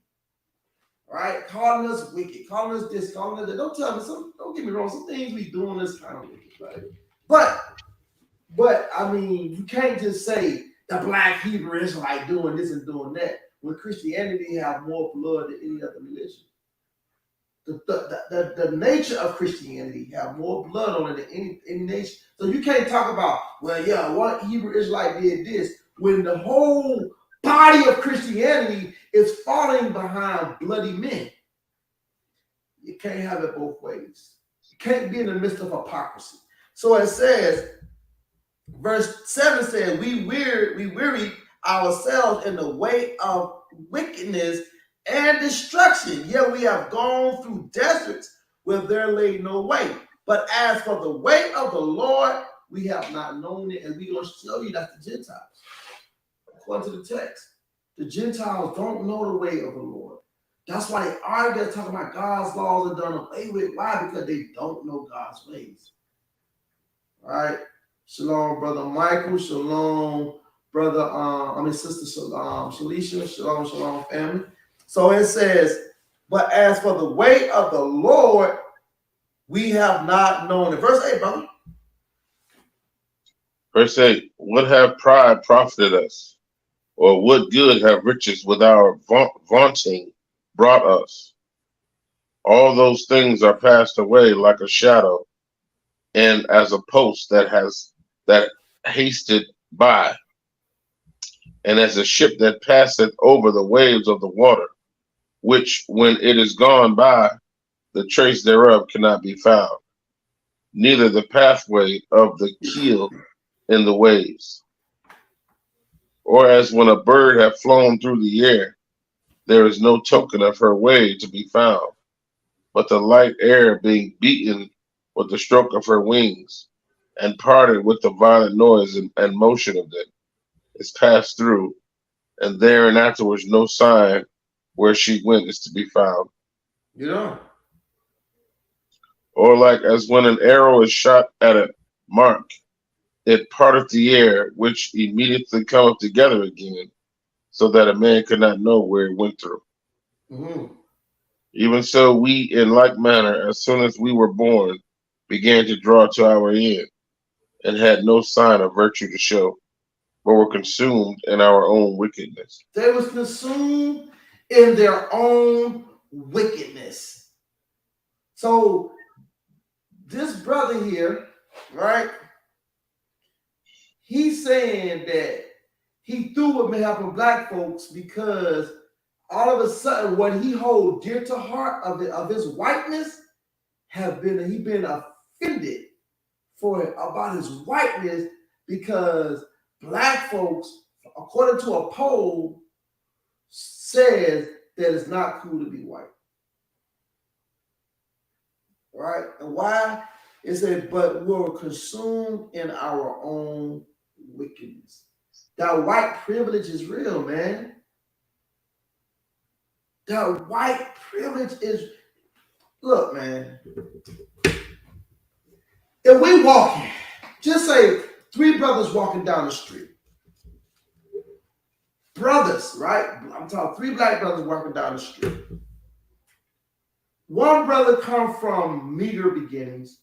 Right? Calling us wicked, calling us this, calling us that. Don't tell me, don't get me wrong, some things we doing this kind of wicked, right? But you can't just say the black Hebrew Israelite doing this and doing that when Christianity have more blood than any other religion. The nature of Christianity have more blood on it than any nation. So you can't talk about, one Hebrew Israelite did this when the whole body of Christianity is falling behind bloody men. You can't have it both ways. You can't be in the midst of hypocrisy. So it says, verse 7 says, we weary ourselves in the way of wickedness and destruction. Yet we have gone through deserts where there lay no way. But as for the way of the Lord, we have not known it. And we're going to show you that the Gentiles, according to the text, the Gentiles don't know the way of the Lord. That's why they argue, they're talking about God's laws are done away with. Why? Because they don't know God's ways. All right. Shalom, Brother Michael. Shalom, Sister Shalisha. Shalom, family. So it says, but as for the way of the Lord, we have not known it. Verse 8, brother. Verse 8, what have pride profited us? Or what good have riches with our vaunting brought us? All those things are passed away like a shadow, and as a post that hasted by, and as a ship that passeth over the waves of the water, which when it is gone by, the trace thereof cannot be found. neither the pathway of the keel in the waves. Or as when a bird hath flown through the air, there is no token of her way to be found, but the light air being beaten with the stroke of her wings, and parted with the violent noise and motion of them, is passed through, and there and afterwards no sign where she went is to be found. You know, Or like as when an arrow is shot at a mark, it parteth the air, which immediately cometh together again, so that a man could not know where it went through. hmm Even so, we in like manner, as soon as we were born, began to draw to our end, and had no sign of virtue to show, but were consumed in our own wickedness. they was consumed in their own wickedness. So this brother here, right? He's saying that he threw with me helping black folks because all of a sudden what he hold dear to heart of his whiteness have been he been offended for about his whiteness because black folks, according to a poll, says that it's not cool to be white. Right? And why? It said, but we're consumed in our own wickedness. That white privilege is real, man. That white privilege is, look, man. If we walking, just say three brothers walking down the street. Brothers, right? I'm talking three black brothers walking down the street. One brother come from meager beginnings.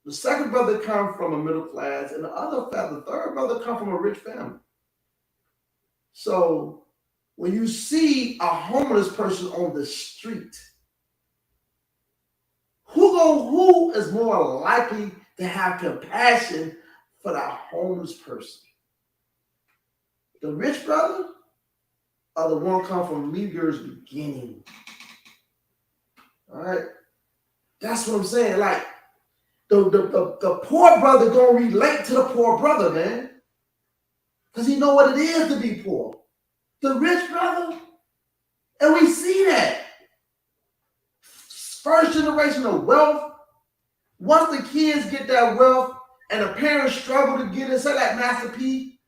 The second brother come from a middle class, and the third brother come from a rich family. So when you see a homeless person on the street, who is more likely to have compassion for that homeless person? The rich brother or the one come from meager's beginning? All right, that's what I'm saying. Like the poor brother gonna relate to the poor brother, man, because he know what it is to be poor. The rich brother, and we see that first generation of wealth. Once the kids get that wealth and the parents struggle to get it, say like Master P,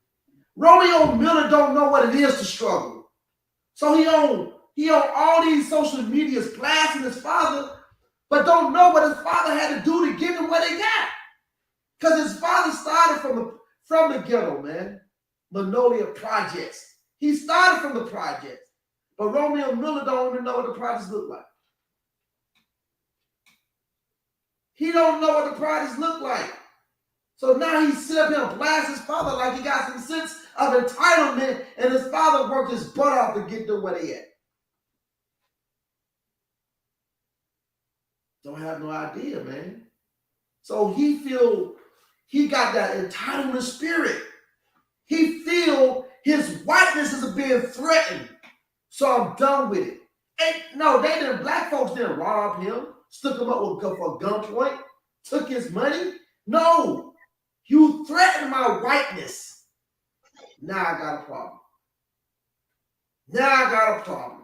Romeo Miller don't know what it is to struggle. So he on all these social medias blasting his father, but don't know what his father had to do to get him what he got. Because his father started from the ghetto, man. Magnolia Projects. He started from the projects. But Romeo Miller don't even know what the projects look like. He don't know what the projects look like. So now he sit up here and blast his father like he got some sense of entitlement, and his father worked his butt off to get to where he at. Don't have no idea, man. So he got that entitlement spirit. He feel his whiteness is being threatened. So I'm done with it. And no, black folks didn't rob him, stuck him up for gunpoint, took his money. No, you threatened my whiteness. Now I got a problem.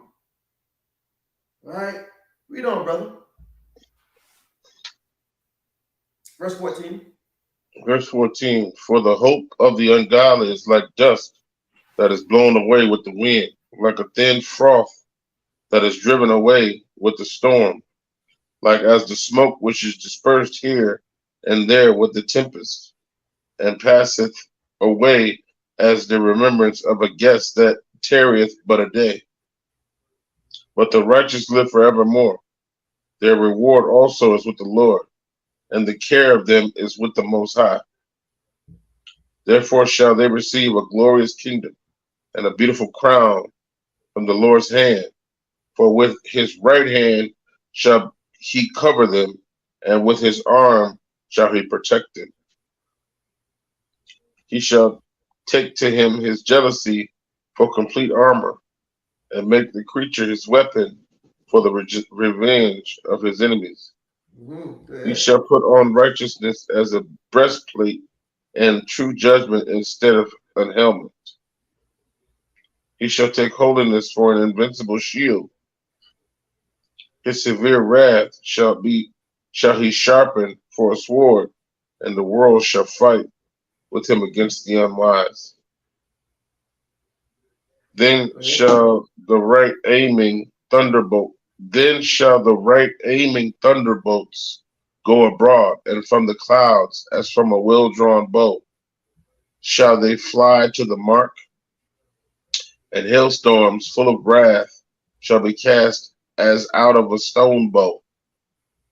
Right? Read on, brother. Verse 14. Verse 14, for the hope of the ungodly is like dust that is blown away with the wind, like a thin froth that is driven away with the storm, like as the smoke which is dispersed here and there with the tempest, and passeth away as the remembrance of a guest that tarrieth but a day. But the righteous live forevermore. Their reward also is with the Lord, and the care of them is with the Most High. Therefore shall they receive a glorious kingdom and a beautiful crown from the Lord's hand. For with his right hand shall he cover them, and with his arm shall he protect them. He shall take to him his jealousy for complete armor, and make the creature his weapon for the revenge of his enemies. Mm-hmm. He Yeah. shall put on righteousness as a breastplate and true judgment instead of an helmet. He shall take holiness for an invincible shield. His severe wrath shall he sharpen for a sword, and the world shall fight with him against the unwise. Then Okay. shall the right aiming thunderbolt then shall the right aiming thunderbolts go abroad, and from the clouds, as from a well drawn bow, shall they fly to the mark, and hailstorms full of wrath shall be cast as out of a stone bow,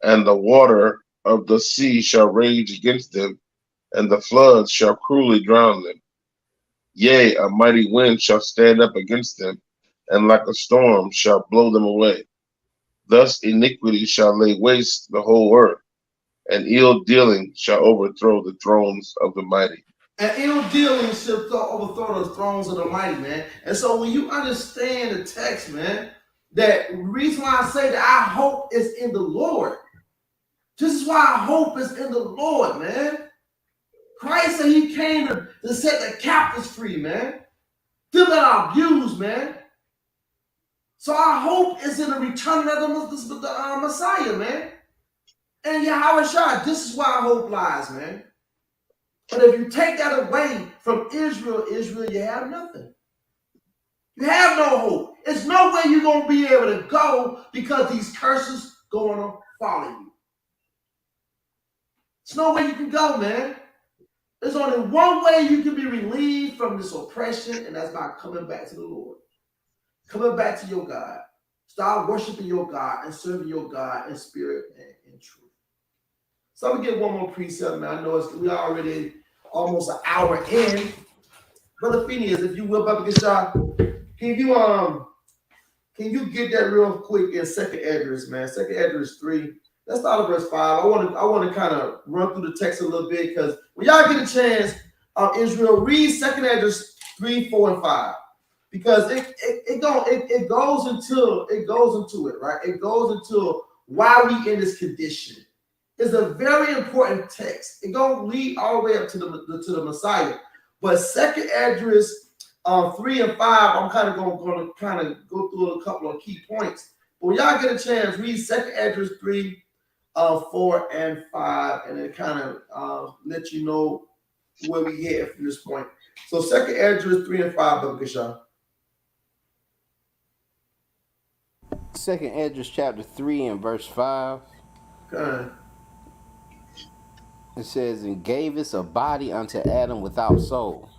and the water of the sea shall rage against them, and the floods shall cruelly drown them. Yea, a mighty wind shall stand up against them, and like a storm shall blow them away. Thus iniquity shall lay waste the whole earth, and ill dealing shall overthrow the thrones of the mighty. And ill dealing shall overthrow the thrones of the mighty, man. And so when you understand the text, man, that the reason why I say that our hope is in the Lord. This is why our hope is in the Lord, man. Christ said he came to set the captives free, man. Them that are abused, man. So our hope is in the return of the Messiah, man. And Yahweh Shai, this is where our hope lies, man. But if you take that away from Israel, you have nothing. You have no hope. It's no way you're going to be able to go because these curses going to follow you. There's no way you can go, man. There's only one way you can be relieved from this oppression, and that's by coming back to the Lord. Coming back to your God. Start worshiping your God and serving your God in spirit and in truth. So I'm gonna get one more precept, man. I know we already almost an hour in. Brother Phineas, if you will, Brother Gashah, can you can you get that real quick in second address, man? Second address 3. Let's start at verse 5. I want to kind of run through the text a little bit because when y'all get a chance, Israel, read second address 3, 4, and 5. Because it goes into it, right? It goes into why we in this condition. It's a very important text. It gonna lead all the way up to the Messiah. But second address 3 and 5, I'm kind of going to kind of go through a couple of key points. But when y'all get a chance, read second address 3, 4, and 5, and then kind of let you know where we get from this point. So second address 3 and 5, Brother Kishon. Second Esdras chapter 3 and verse 5. Okay. It says, and gave us a body unto Adam without soul,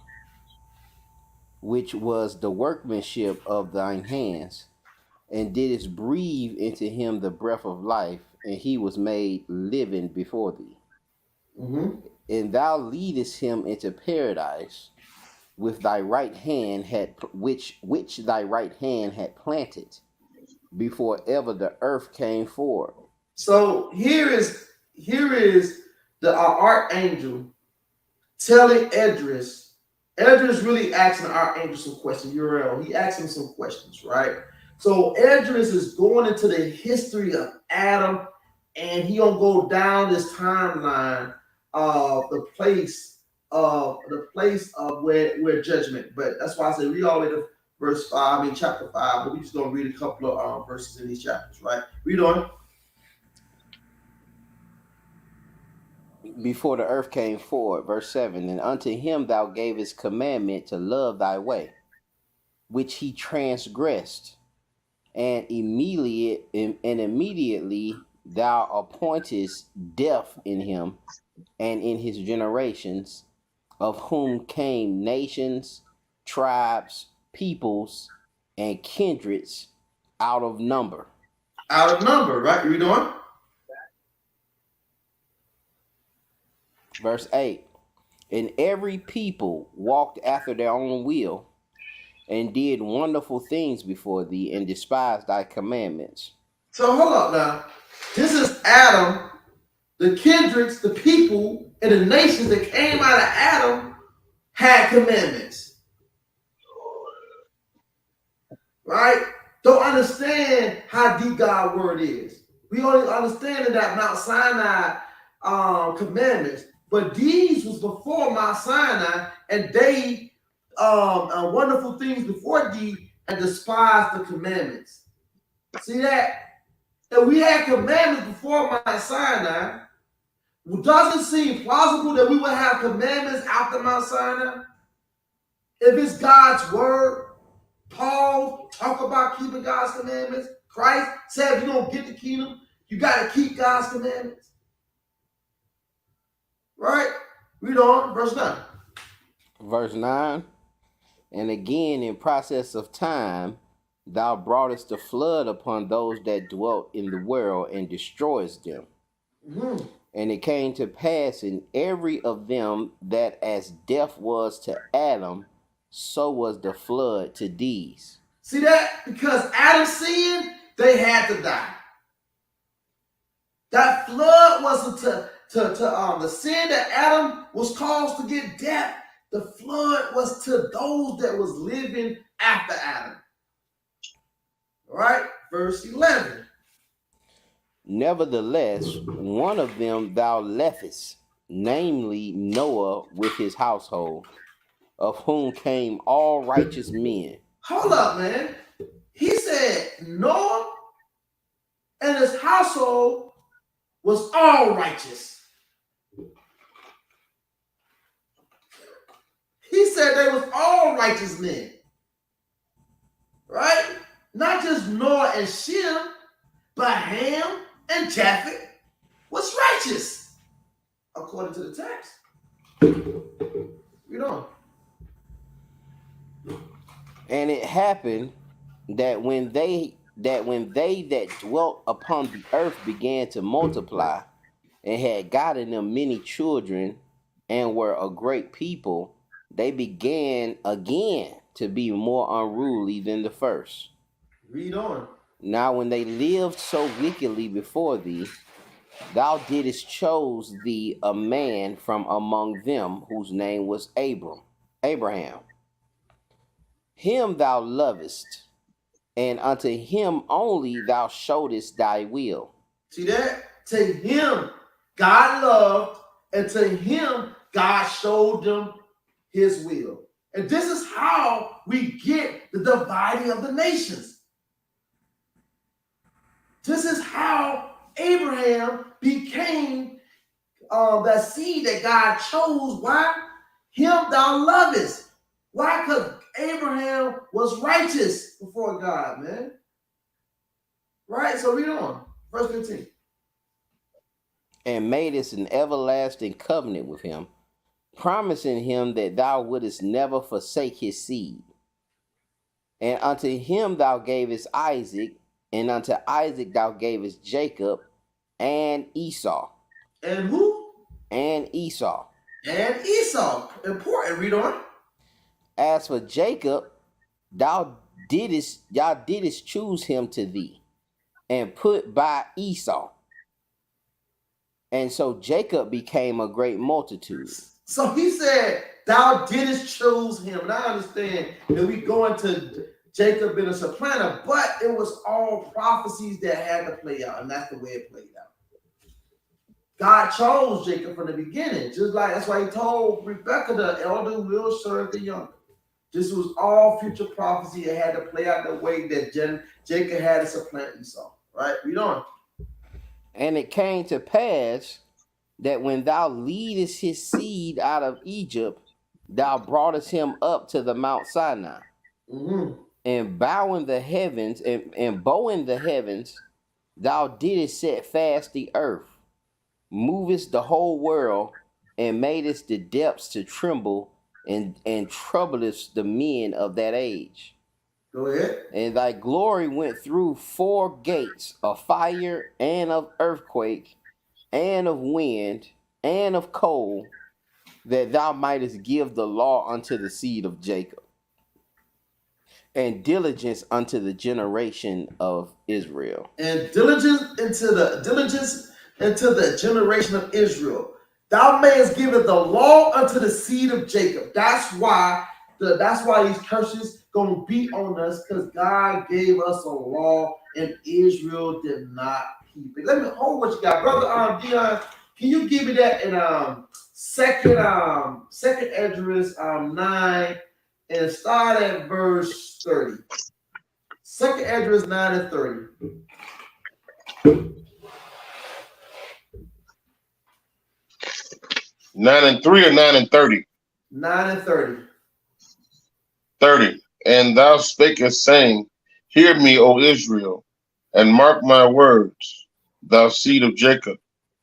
which was the workmanship of thine hands, and didst breathe into him the breath of life, and he was made living before thee. Mm-hmm. And thou leadest him into paradise with thy right hand had which thy right hand had planted before ever the earth came forth. So here is the archangel telling Edris. Edris really asking the archangel some questions. Uriel, he asked him some questions, right? So Edris is going into the history of Adam, and he gonna go down this timeline of the place of where judgment. But that's why I say read all the way to verse 5, I mean chapter 5, but we just gonna read a couple of verses in these chapters, right? Read on. Before the earth came forth, verse 7, and unto him thou gavest commandment to love thy way, which he transgressed, and immediately thou appointest death in him and in his generations, of whom came nations, tribes, peoples, and kindreds out of number. Out of number, right? Read on. Verse 8, and every people walked after their own will, and did wonderful things before thee, and despised thy commandments. So hold up now. This is Adam, the kindreds, the people, and the nations that came out of Adam had commandments, right? Don't understand how deep God's word is. We only understand that Mount Sinai commandments, but these was before Mount Sinai, and they wonderful things before thee, and despised the commandments. See that? If we had commandments before Mount Sinai, doesn't seem plausible that we would have commandments after Mount Sinai. If it's God's word, Paul talk about keeping God's commandments. Christ said if you don't get the kingdom, you got to keep God's commandments. Right? Read on, verse 9. Verse 9. And again, in process of time, thou broughtest the flood upon those that dwelt in the world and destroyest them. Mm-hmm. And it came to pass in every of them that as death was to Adam, so was the flood to these. See that? Because Adam sinned, they had to die. That flood wasn't to the sin that Adam was caused to get death. The flood was to those that was living after Adam. All right, verse 11. Nevertheless, one of them thou leftest, namely Noah with his household, of whom came all righteous men. Hold up, man. He said Noah and his household was all righteous. He said they was all righteous men. Right? Not just Noah and Shem, but Ham and Japheth was righteous, according to the text. Read on. And it happened that when they that dwelt upon the earth began to multiply, and had gotten them many children, and were a great people, they began again to be more unruly than the first. Read on. Now when they lived so wickedly before thee, thou didst chose thee a man from among them, whose name was Abraham. Him thou lovest, and unto him only thou showedest thy will. See that? To him God loved, and to him God showed them his will. And this is how we get the dividing of the nations. This is how Abraham became that seed that God chose. Why? Him thou lovest. Why? Because Abraham was righteous before God, man. Right? So read on. Verse 15. And madest an everlasting covenant with him, promising him that thou wouldest never forsake his seed. And unto him thou gavest Isaac, and unto Isaac thou gavest Jacob and Esau. And who? And Esau. And Esau. Important. Read on. As for Jacob, thou didst choose him to thee, and put by Esau. And so Jacob became a great multitude. So he said, thou didst choose him. And I understand that we go into Jacob being a supplanter, but it was all prophecies that had to play out, and that's the way it played out. God chose Jacob from the beginning, just like that's why he told Rebekah, the elder will serve the younger. This was all future prophecy that had to play out the way that Jacob had to supplant Esau. Right? Read on. And it came to pass that when thou leadest his seed out of Egypt, thou broughtest him up to the Mount Sinai, and bowing the heavens, thou didst set fast the earth, movest the whole world, and madest the depths to tremble, and troublest the men of that age. Go ahead. And thy glory went through 4 gates of fire, and of earthquake, and of wind, and of cold, that thou mightest give the law unto the seed of Jacob, and diligence unto the generation of Israel. And diligence into the generation of Israel. Thou mayest give it the law unto the seed of Jacob. That's why these curses gonna be on us, because God gave us a law and Israel did not keep it. Let me hold what you got, brother. Dion, can you give me that in second Esdras 9 and start at verse 30. Second Esdras 9 and 30. 9 and 3 or 9 and 30? 9 and 30. 30. And thou spakest, saying, Hear me, O Israel, and mark my words, thou seed of Jacob.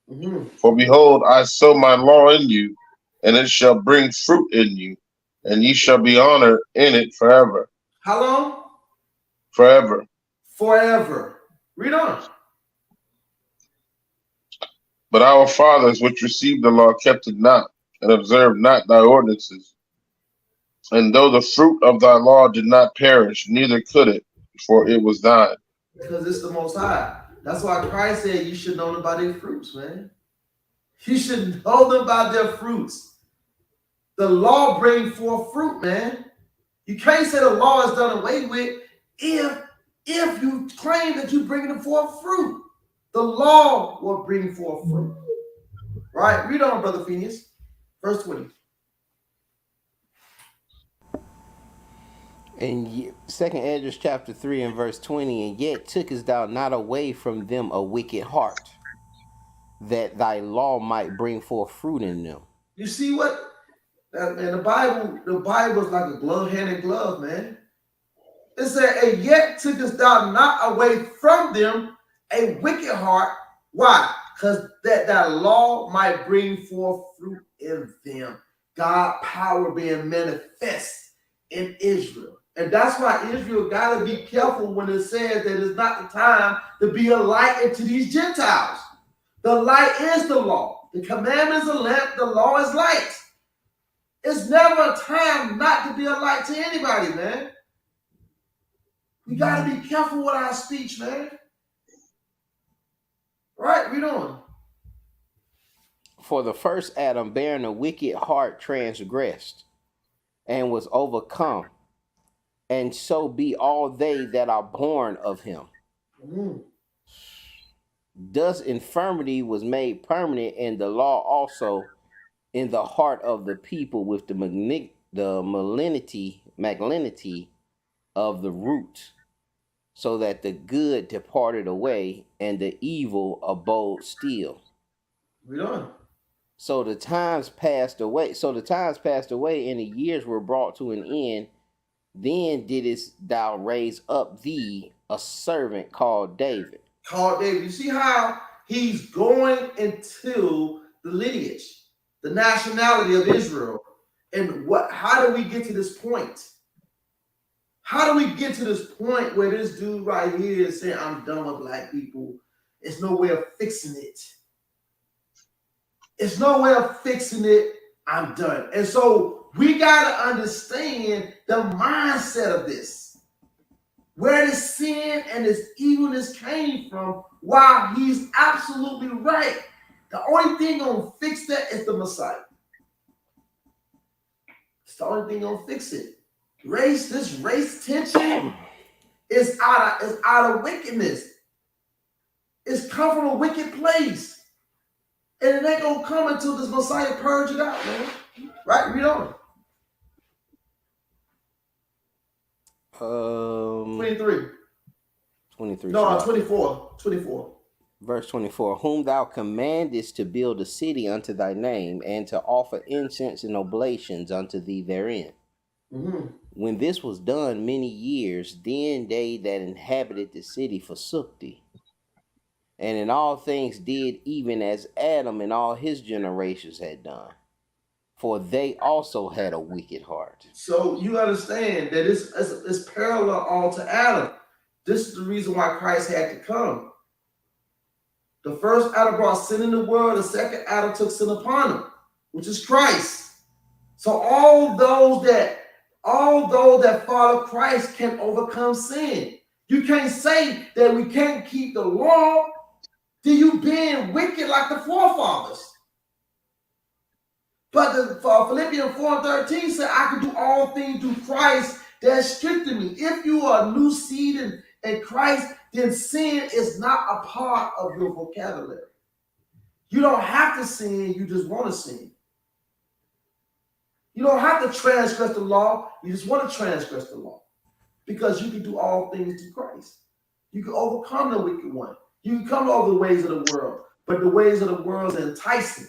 Mm-hmm. For behold, I sow my law in you, and it shall bring fruit in you, and ye shall be honored in it forever. How long? Forever. Forever. Read on. But our fathers which received the law kept it not, and observed not thy ordinances. And though the fruit of thy law did not perish, neither could it, for it was thine. Because it's the Most High. That's why Christ said you should know them by their fruits, man. You should know them by their fruits. The law brings forth fruit, man. You can't say the law is done away with if you claim that you're bringing forth fruit. The law will bring forth fruit. Right? Read on, Brother Phineas. Verse 20. In Second Esdras chapter 3 and verse 20, and yet tookest thou not away from them a wicked heart, that thy law might bring forth fruit in them. You see what? Man, the Bible is like a glove-handed glove, man. It said, and yet tookest thou not away from them a wicked heart. Why? Because that law might bring forth fruit in them. God power being manifest in Israel. And that's why Israel got to be careful when it says that it's not the time to be a light into these Gentiles. The light is the law. The commandment is a lamp. The law is light. It's never a time not to be a light to anybody, man. We got to be careful with our speech, man. Right? Read on. For the first Adam, bearing a wicked heart, transgressed, and was overcome, and so be all they that are born of him. Thus infirmity was made permanent, and the law also in the heart of the people with the malignity of the root, so that the good departed away, and the evil abode still. Read on. So the times passed away, and the years were brought to an end. Then didst thou raise up thee a servant called David. You see how he's going into the lineage, the nationality of Israel. And how do we get to this point? How do we get to this point where this dude right here is saying, I'm done with black people? There's no way of fixing it. It's no way of fixing it. I'm done. And so we got to understand the mindset of this, where this sin and this evilness came from, while he's absolutely right. The only thing going to fix that is the Messiah. It's the only thing going to fix it. This race tension is out of wickedness. It's come from a wicked place. And it ain't going to come until this Messiah purge it out, man. Right? Read on. 23. 23. No, 24. 24. Verse 24. Whom thou commandest to build a city unto thy name, and to offer incense and oblations unto thee therein. Mm-hmm. When this was done many years, then they that inhabited the city forsook thee, and in all things did even as Adam and all his generations had done, for they also had a wicked heart. So you understand that it's parallel all to Adam. This is the reason why Christ had to come. The first Adam brought sin in the world. The second Adam took sin upon him, which is Christ. So all those that follow Christ can overcome sin. You can't say that we can't keep the law. Then you being wicked like the forefathers. But Philippians 4:13 said, I can do all things through Christ that strengthened me. If you are a new seed in Christ, then sin is not a part of your vocabulary. You don't have to sin, you just want to sin. You don't have to transgress the law, you just want to transgress the law. Because you can do all things through Christ. You can overcome the wicked one. You can come over the ways of the world, but the ways of the world is enticing.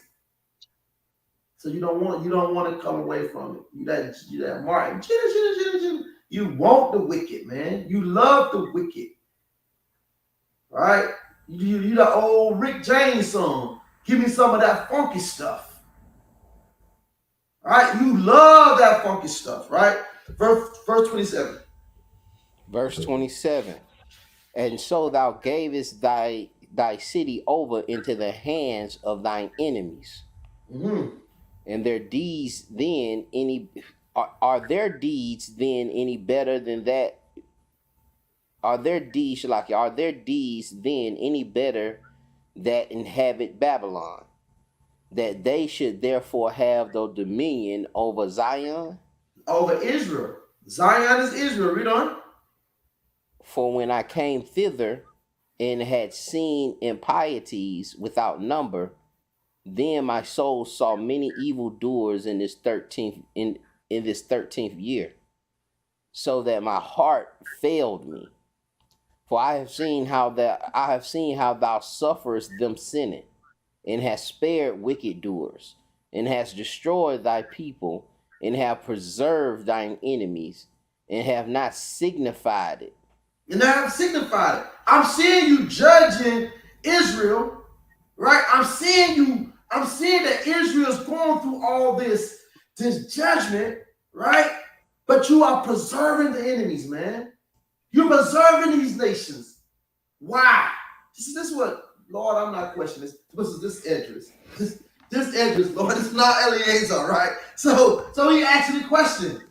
So you don't want to come away from it. You that Martin. You want the wicked, man. You love the wicked. Right? You the old Rick James song. Give me some of that funky stuff. Right? You love that funky stuff, right? Verse 27. Verse 27. And so thou gavest thy city over into the hands of thine enemies. Mm-hmm. And their deeds then any are their deeds then any better than that? Are their deeds like are their deeds then any better that inhabit Babylon, that they should therefore have the dominion over Zion? Over Israel. Zion is Israel. Read on. For when I came thither and had seen impieties without number, then my soul saw many evildoers in this 13th year, so that my heart failed me. For I have seen how thou sufferest them sinning, and hast spared wicked doers, and hast destroyed thy people, and have preserved thine enemies, and have not signified it. And I have signified it. I'm seeing you judging Israel, right? I'm seeing that Israel is going through all this judgment, right? But you are preserving the enemies, man. You're preserving these nations. Why? This is what, Lord, I'm not questioning this. This Edris. This Edris, Lord, it's not Eleazar, right? So he actually questioned,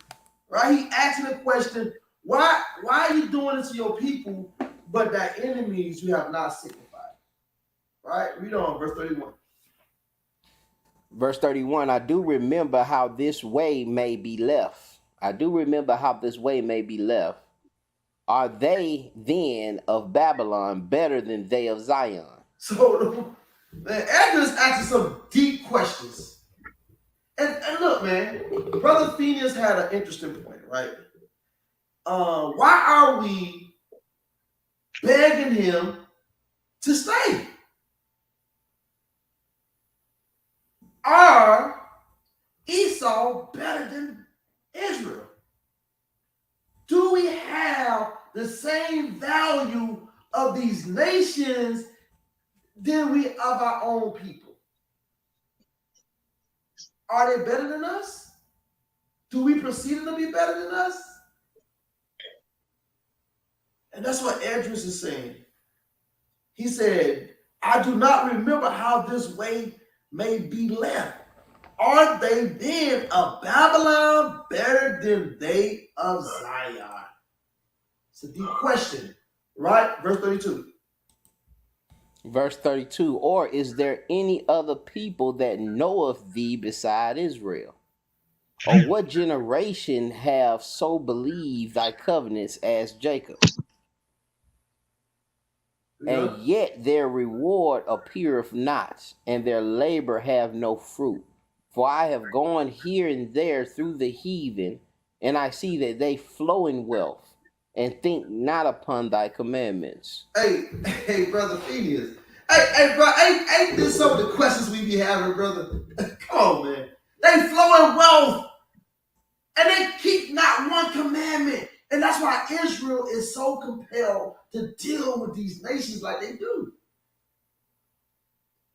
right? He actually questioned, why are you doing it to your people, but that enemies you have not signified? Right? Read on, verse 31. Verse 31, I do remember how this way may be left. Are they then of Babylon better than they of Zion? So, man, Edris asking some deep questions. And look, man, Brother Phineas had an interesting point, right? Why are we begging him to stay? Are Esau better than Israel? Do we have the same value of these nations than we of our own people? Are they better than us? Do we perceive them to be better than us? And that's what Edris is saying. He said, I do not remember how this way may be left. Are they then of Babylon better than they of Zion? It's a deep question, right? Verse 32. Verse 32, or is there any other people that knoweth thee beside Israel? Or what generation have so believed thy covenants as Jacob? Yeah. And yet their reward appeareth not, and their labor have no fruit. For I have gone here and there through the heathen, and I see that they flow in wealth, and think not upon thy commandments. Hey, Brother Phineas. Hey, bro, ain't this some of the questions we be having, brother? Come on, man. They flow in wealth, and they keep not one commandment. And that's why Israel is so compelled to deal with these nations like they do.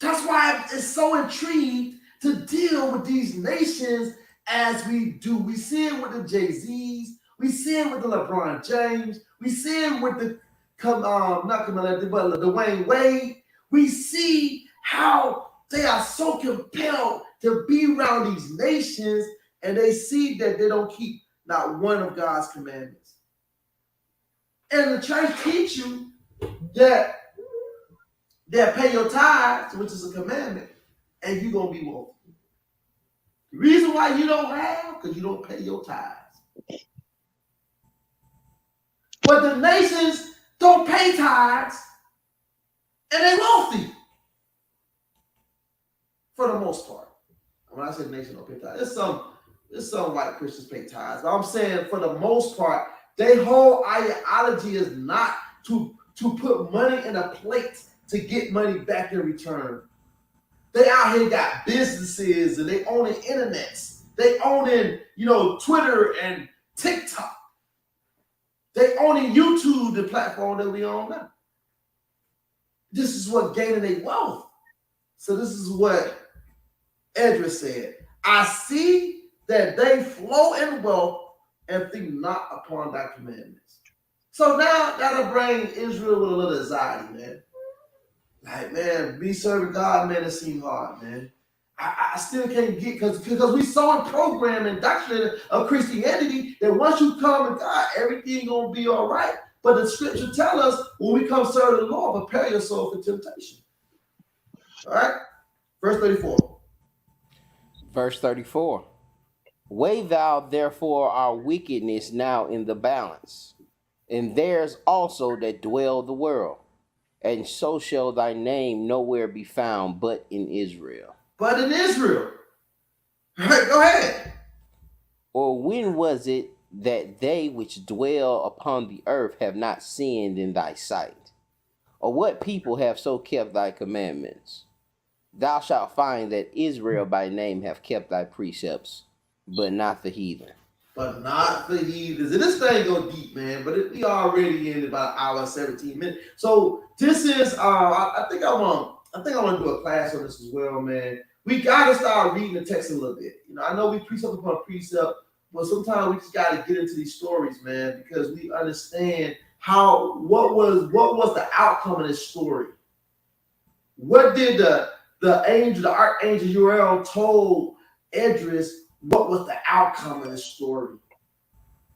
That's why it's so intrigued to deal with these nations as we do. We see it with the Jay-Z's. We see it with the LeBron James. We see it with the, not Kamala, but the Dwayne Wade. We see how they are so compelled to be around these nations, and they see that they don't keep not one of God's commandments. And the church teach you that pay your tithes, which is a commandment, and you're going to be wealthy. The reason why you don't have, because you don't pay your tithes. But the nations don't pay tithes, and they wealthy for the most part. When I say the nation don't pay tithes, there's some white Christians pay tithes, but I'm saying for the most part, their whole ideology is not to put money in a plate to get money back in return. They out here got businesses and they owning internets. They owning, Twitter and TikTok. They owning YouTube, the platform that we own now. This is what gaining their wealth. So this is what Edris said. I see that they flow in wealth and think not upon thy commandments. So now that'll bring Israel with a little anxiety, man. Like, man, be serving God, man, it seems hard, man. I still can't get, because we so programmed and indoctrinated of Christianity that once you come to God, everything gonna be all right. But the scripture tell us when we come serve the Lord, prepare your soul for temptation. All right? Verse 34. Verse 34. Weigh thou therefore our wickedness now in the balance, and theirs also that dwell the world, and so shall thy name nowhere be found but in Israel. But in Israel. All right, go ahead. Or when was it that they which dwell upon the earth have not sinned in thy sight? Or what people have so kept thy commandments? Thou shalt find that Israel by name have kept thy precepts, but not the heathen. But not the heathens. And this thing go deep, man. But we already in about an hour and 17 minutes. So this is I think I want to do a class on this as well, man. We gotta start reading the text a little bit. I know we precept upon precept, but sometimes we just gotta get into these stories, man, because we understand what was the outcome of this story. What did the archangel Uriel told Edris? What was the outcome of the story,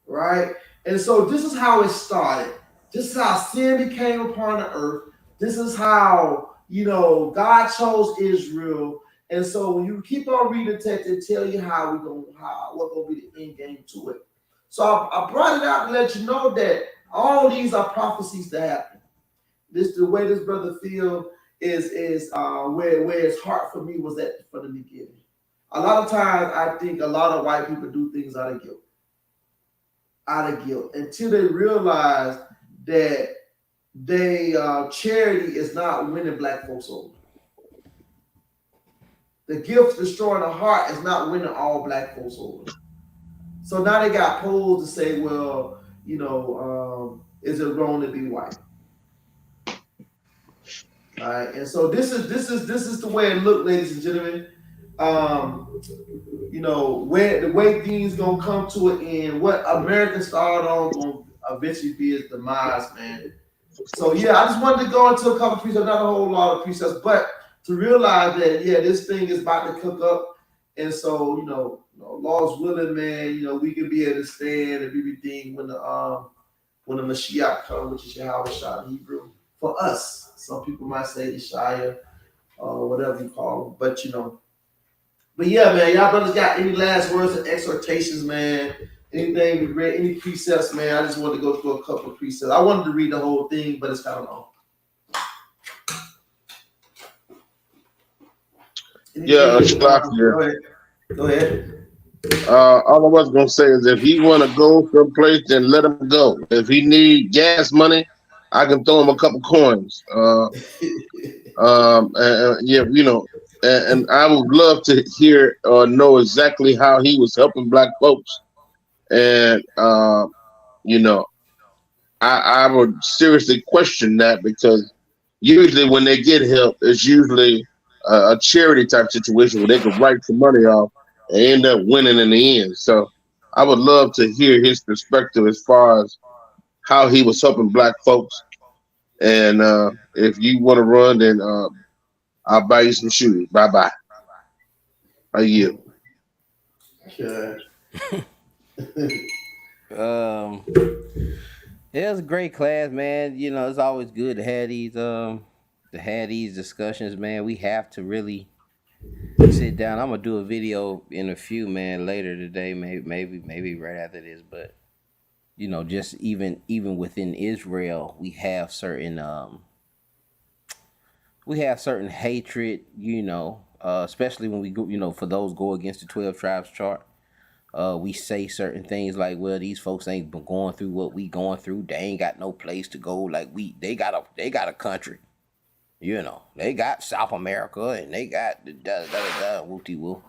right? And so this is how it started. This is how sin became upon the earth. This is how, God chose Israel. And so when you keep on reading the text, it tell you what's gonna be the end game to it. So I brought it out to let you know that all these are prophecies to happen. The way this brother feel is where his heart for me was at from the beginning. A lot of times, I think a lot of white people do things out of guilt, until they realize that charity is not winning black folks over. The gift destroying the heart is not winning all black folks over. So now they got polls to say, well, is it wrong to be white? All right, and so this is the way it looked, ladies and gentlemen. Where the way things gonna come to an end, what America started on gonna eventually be its demise, man. So yeah, I just wanted to go into a couple of precepts, not a whole lot of precepts, but to realize that this thing is about to cook up, and so Lord's willing, man, we can be able to stand and be redeemed when the Mashiach comes, which is Yahweh Shah in Hebrew for us. Some people might say Yeshaya or whatever you call him, but But yeah, man, y'all brothers got any last words and exhortations, man? Anything we read, any precepts, man? I just wanted to go through a couple of precepts. I wanted to read the whole thing, but it's kind of long. Yeah, Go ahead. All I was gonna say is if he want to go someplace, then let him go. If he need gas money, I can throw him a couple coins. Yeah, and I would love to hear or know exactly how he was helping black folks. And I would seriously question that, because usually when they get help, it's usually a charity type situation where they can write some money off and end up winning in the end. So I would love to hear his perspective as far as how he was helping black folks. And if you want to run, then I'll buy you some shoes. Bye bye. Are you? Yeah. It was a great class, man. It's always good to have these discussions, man. We have to really sit down. I'm gonna do a video in a few, man, later today, maybe right after this, but just even within Israel, we have certain hatred, especially when we go, for those go against the 12 tribes chart. We say certain things like, well, these folks ain't been going through what we going through. They ain't got no place to go. Like they got a country. They got South America and they got the da da da da wooty woo.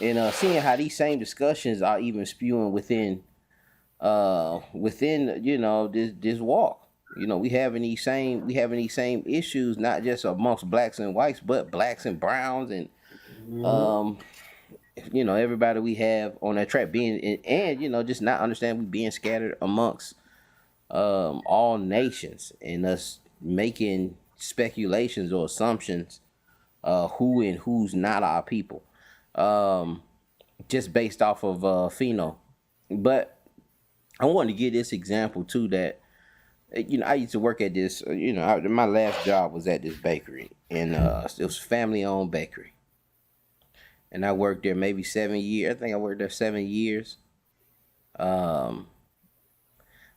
And seeing how these same discussions are even spewing within this walk. We having these same issues, not just amongst blacks and whites, but blacks and browns and Mhm. um everybody we have on that track being and just not understand we being scattered amongst all nations and us making speculations or assumptions who and who's not our people, um just based off of pheno. But I wanted to give this example too that I used to work at this. My last job was at this bakery, and it was a family-owned bakery, and I worked there maybe 7 years. I think I worked there 7 years. Um,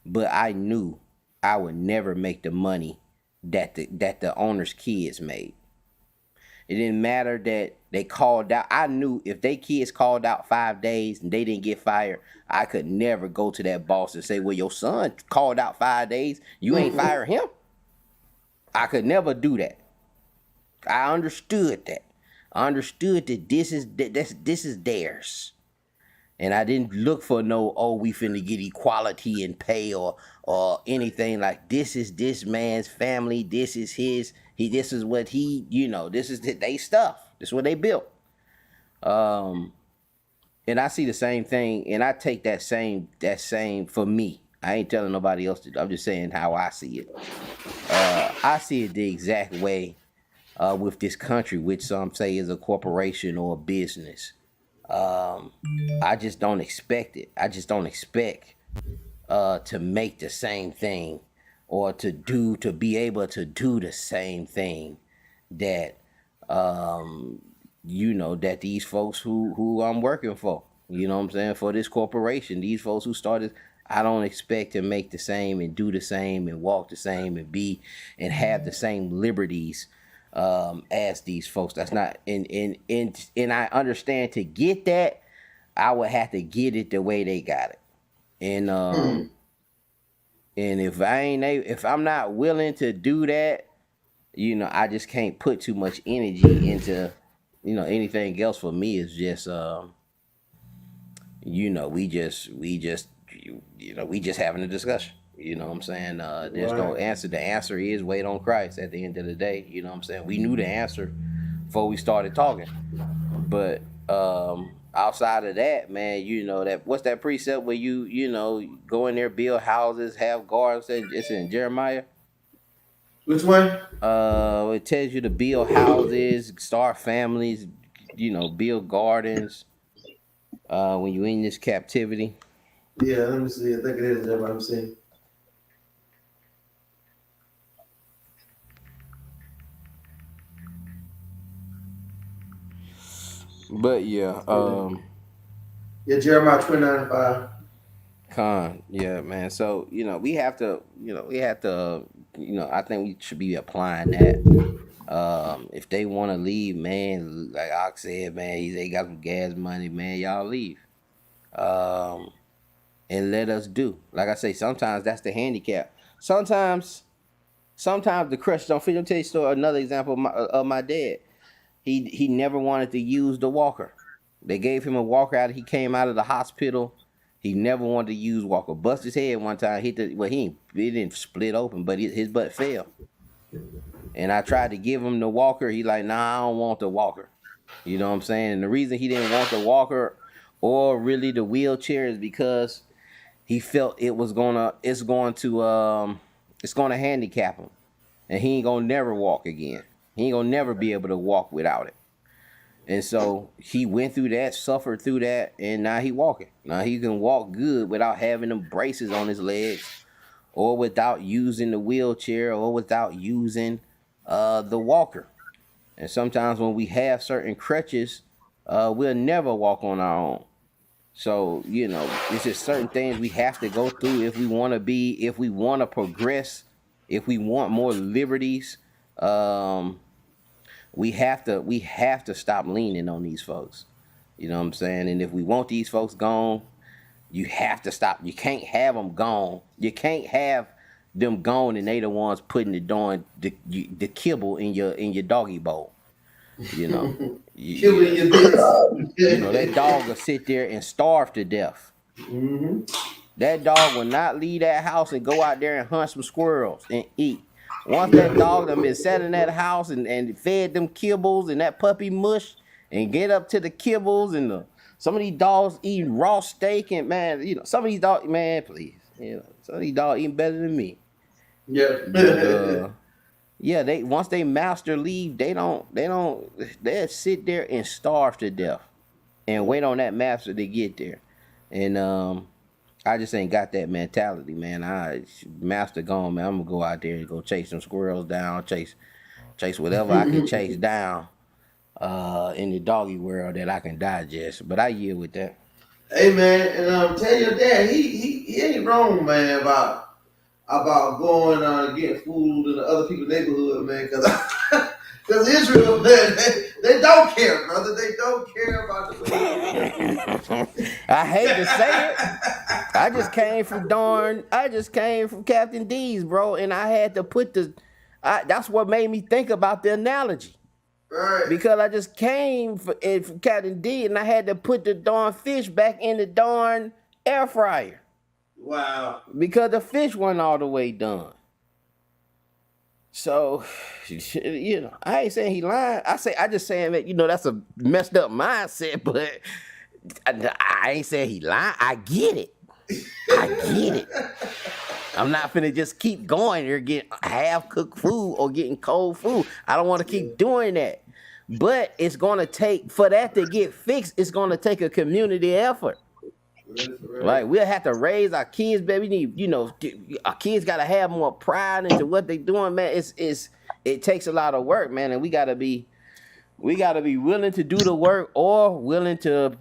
but I knew I would never make the money that the owner's kids made. It didn't matter that they called out. I knew if they kids called out 5 days and they didn't get fired, I could never go to that boss and say, "Well, your son called out 5 days. You ain't fire him." I could never do that. I understood that. I understood that this is theirs. And I didn't look for no, oh, we finna get equality in pay or anything like this is this man's family, this is his, this is what this is they stuff. This is what they built. Um and I see the same thing and I take that same for me. I ain't telling nobody else to. I'm just saying how I see it. I see it the exact way with this country, which some say is a corporation or a business. Um, I just don't expect it. I just don't expect to make the same thing or to be able to do the same thing that um that these folks who I'm working for, what I'm saying, for this corporation, these folks who started, I don't expect to make the same and do the same and walk the same and be and have the same liberties as these folks. That's not and I understand to get that I would have to get it the way they got it. And if I'm not willing to do that, I just can't put too much energy into anything else. For me is just we just having a discussion. What I'm saying? There's no Right. answer. The answer is wait on Christ at the end of the day. What I'm saying? We knew the answer before we started talking. But outside of that, man, that what's that precept where go in there, build houses, have gardens. It's in Jeremiah. Which one? It tells you to build houses, start families, build gardens. When you're in this captivity. Yeah, let me see. I think it is. Let me see. But yeah, Yeah, Jeremiah 29:5. yeah, man. So I think we should be applying that. If they want to leave, man, like Ox said, man, they got some gas money, man. Y'all leave. Um, and let us do. Like I say, sometimes that's the handicap. Sometimes the crush don't fit. I'll tell you story. Another example of my dad. He never wanted to use the walker. They gave him a walker out. He came out of the hospital. He never wanted to use walker. Bust his head one time. He didn't split open, but his butt fell. And I tried to give him the walker. He like, nah, I don't want the walker. You know what I'm saying? And the reason he didn't want the walker or really the wheelchair is because he felt it's gonna handicap him, and he ain't gonna never walk again. He ain't gonna never be able to walk without it. And so he went through that, suffered through that, and now he walking. Now he can walk good without having them braces on his legs, or without using the wheelchair, or without using the walker. And sometimes when we have certain crutches, we'll never walk on our own. So, it's just certain things we have to go through if we want to if we want to progress, if we want more liberties. Um, we have to stop leaning on these folks. You know what I'm saying? And if we want these folks gone, you have to stop. You can't have them gone. You can't have them gone and they the ones putting the kibble in your doggy bowl. You know, Killing your bits. that dog will sit there and starve to death. Hmm. That dog will not leave that house and go out there and hunt some squirrels and eat. Once that Yeah. dog done been sat in that house and fed them kibbles and that puppy mush and get up to the kibbles and some of these dogs eating raw steak and man, some of these dogs, man, please, some of these dogs eating better than me. Yeah. But yeah, they once they master leave, they sit there and starve to death and wait on that master to get there. And I just ain't got that mentality, man. Master gone, man. I'm gonna go out there and go chase some squirrels down, chase whatever I can chase down in the doggy world that I can digest. But I yield with that. Hey man, and tell your dad he ain't wrong, man, about going getting food in the other people's neighborhood, man, because Israel, man, they don't care, brother. They don't care about the way. I hate to say it. I just came from Captain D's, bro, and I had to put that's what made me think about the analogy. Right. Because I just came from Captain D and I had to put the darn fish back in the darn air fryer. Wow. Because the fish wasn't all the way done. So, I ain't saying he lying. I just saying that, that's a messed up mindset, but I ain't saying he lying. I get it. I'm not finna just keep going here getting half cooked food or getting cold food. I don't want to keep doing that. But it's gonna take for that to get fixed. It's gonna take a community effort. Right. Like we'll have to raise our kids, baby. Need our kids gotta have more pride into what they doing, man. It takes a lot of work, man, and we gotta be willing to do the work or willing to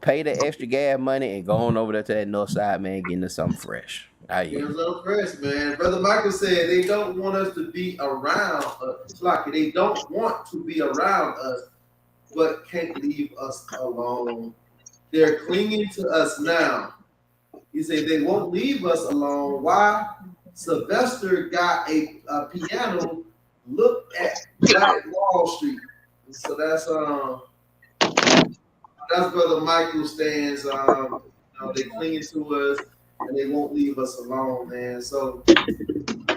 pay the extra gas money and go on over there to that north side, man, getting us something fresh. There's no press, man. Brother Michael said they don't want us to be around us. Like they don't want to be around us, but can't leave us alone. They're clinging to us now. He said they won't leave us alone. Why? Sylvester got a piano. Look at Black Wall Street. So that's Brother Michael stands. They clinging to us and they won't leave us alone, man. So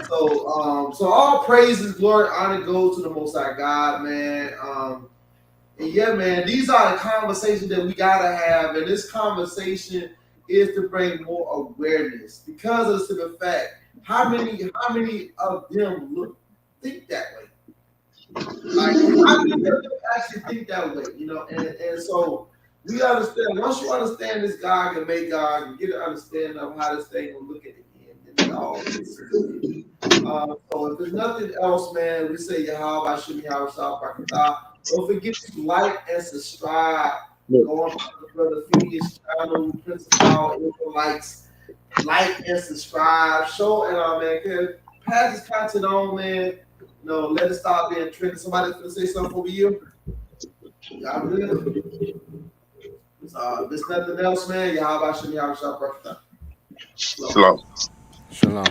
all praises, glory, honor goes to the Most High God, man. And yeah, man, these are the conversations that we gotta have, and this conversation is to bring more awareness because of the fact how many of them think that way. Like how many of them actually think that way, and so we understand once you understand this God can make God and get an understanding of how this thing will look at the end, then all so if there's nothing else, man, we say Yahweh Shemi Yahweh. Don't forget to like and subscribe. Go on to Brother Phineas' channel, Principal Israelites. Like and subscribe. Show and man, pass this content on, man. Let it stop being trending. Somebody's gonna say something over you. Y'all good? If there's nothing else, man, Yahweh Shemi Yahweh. Shalom. Shalom.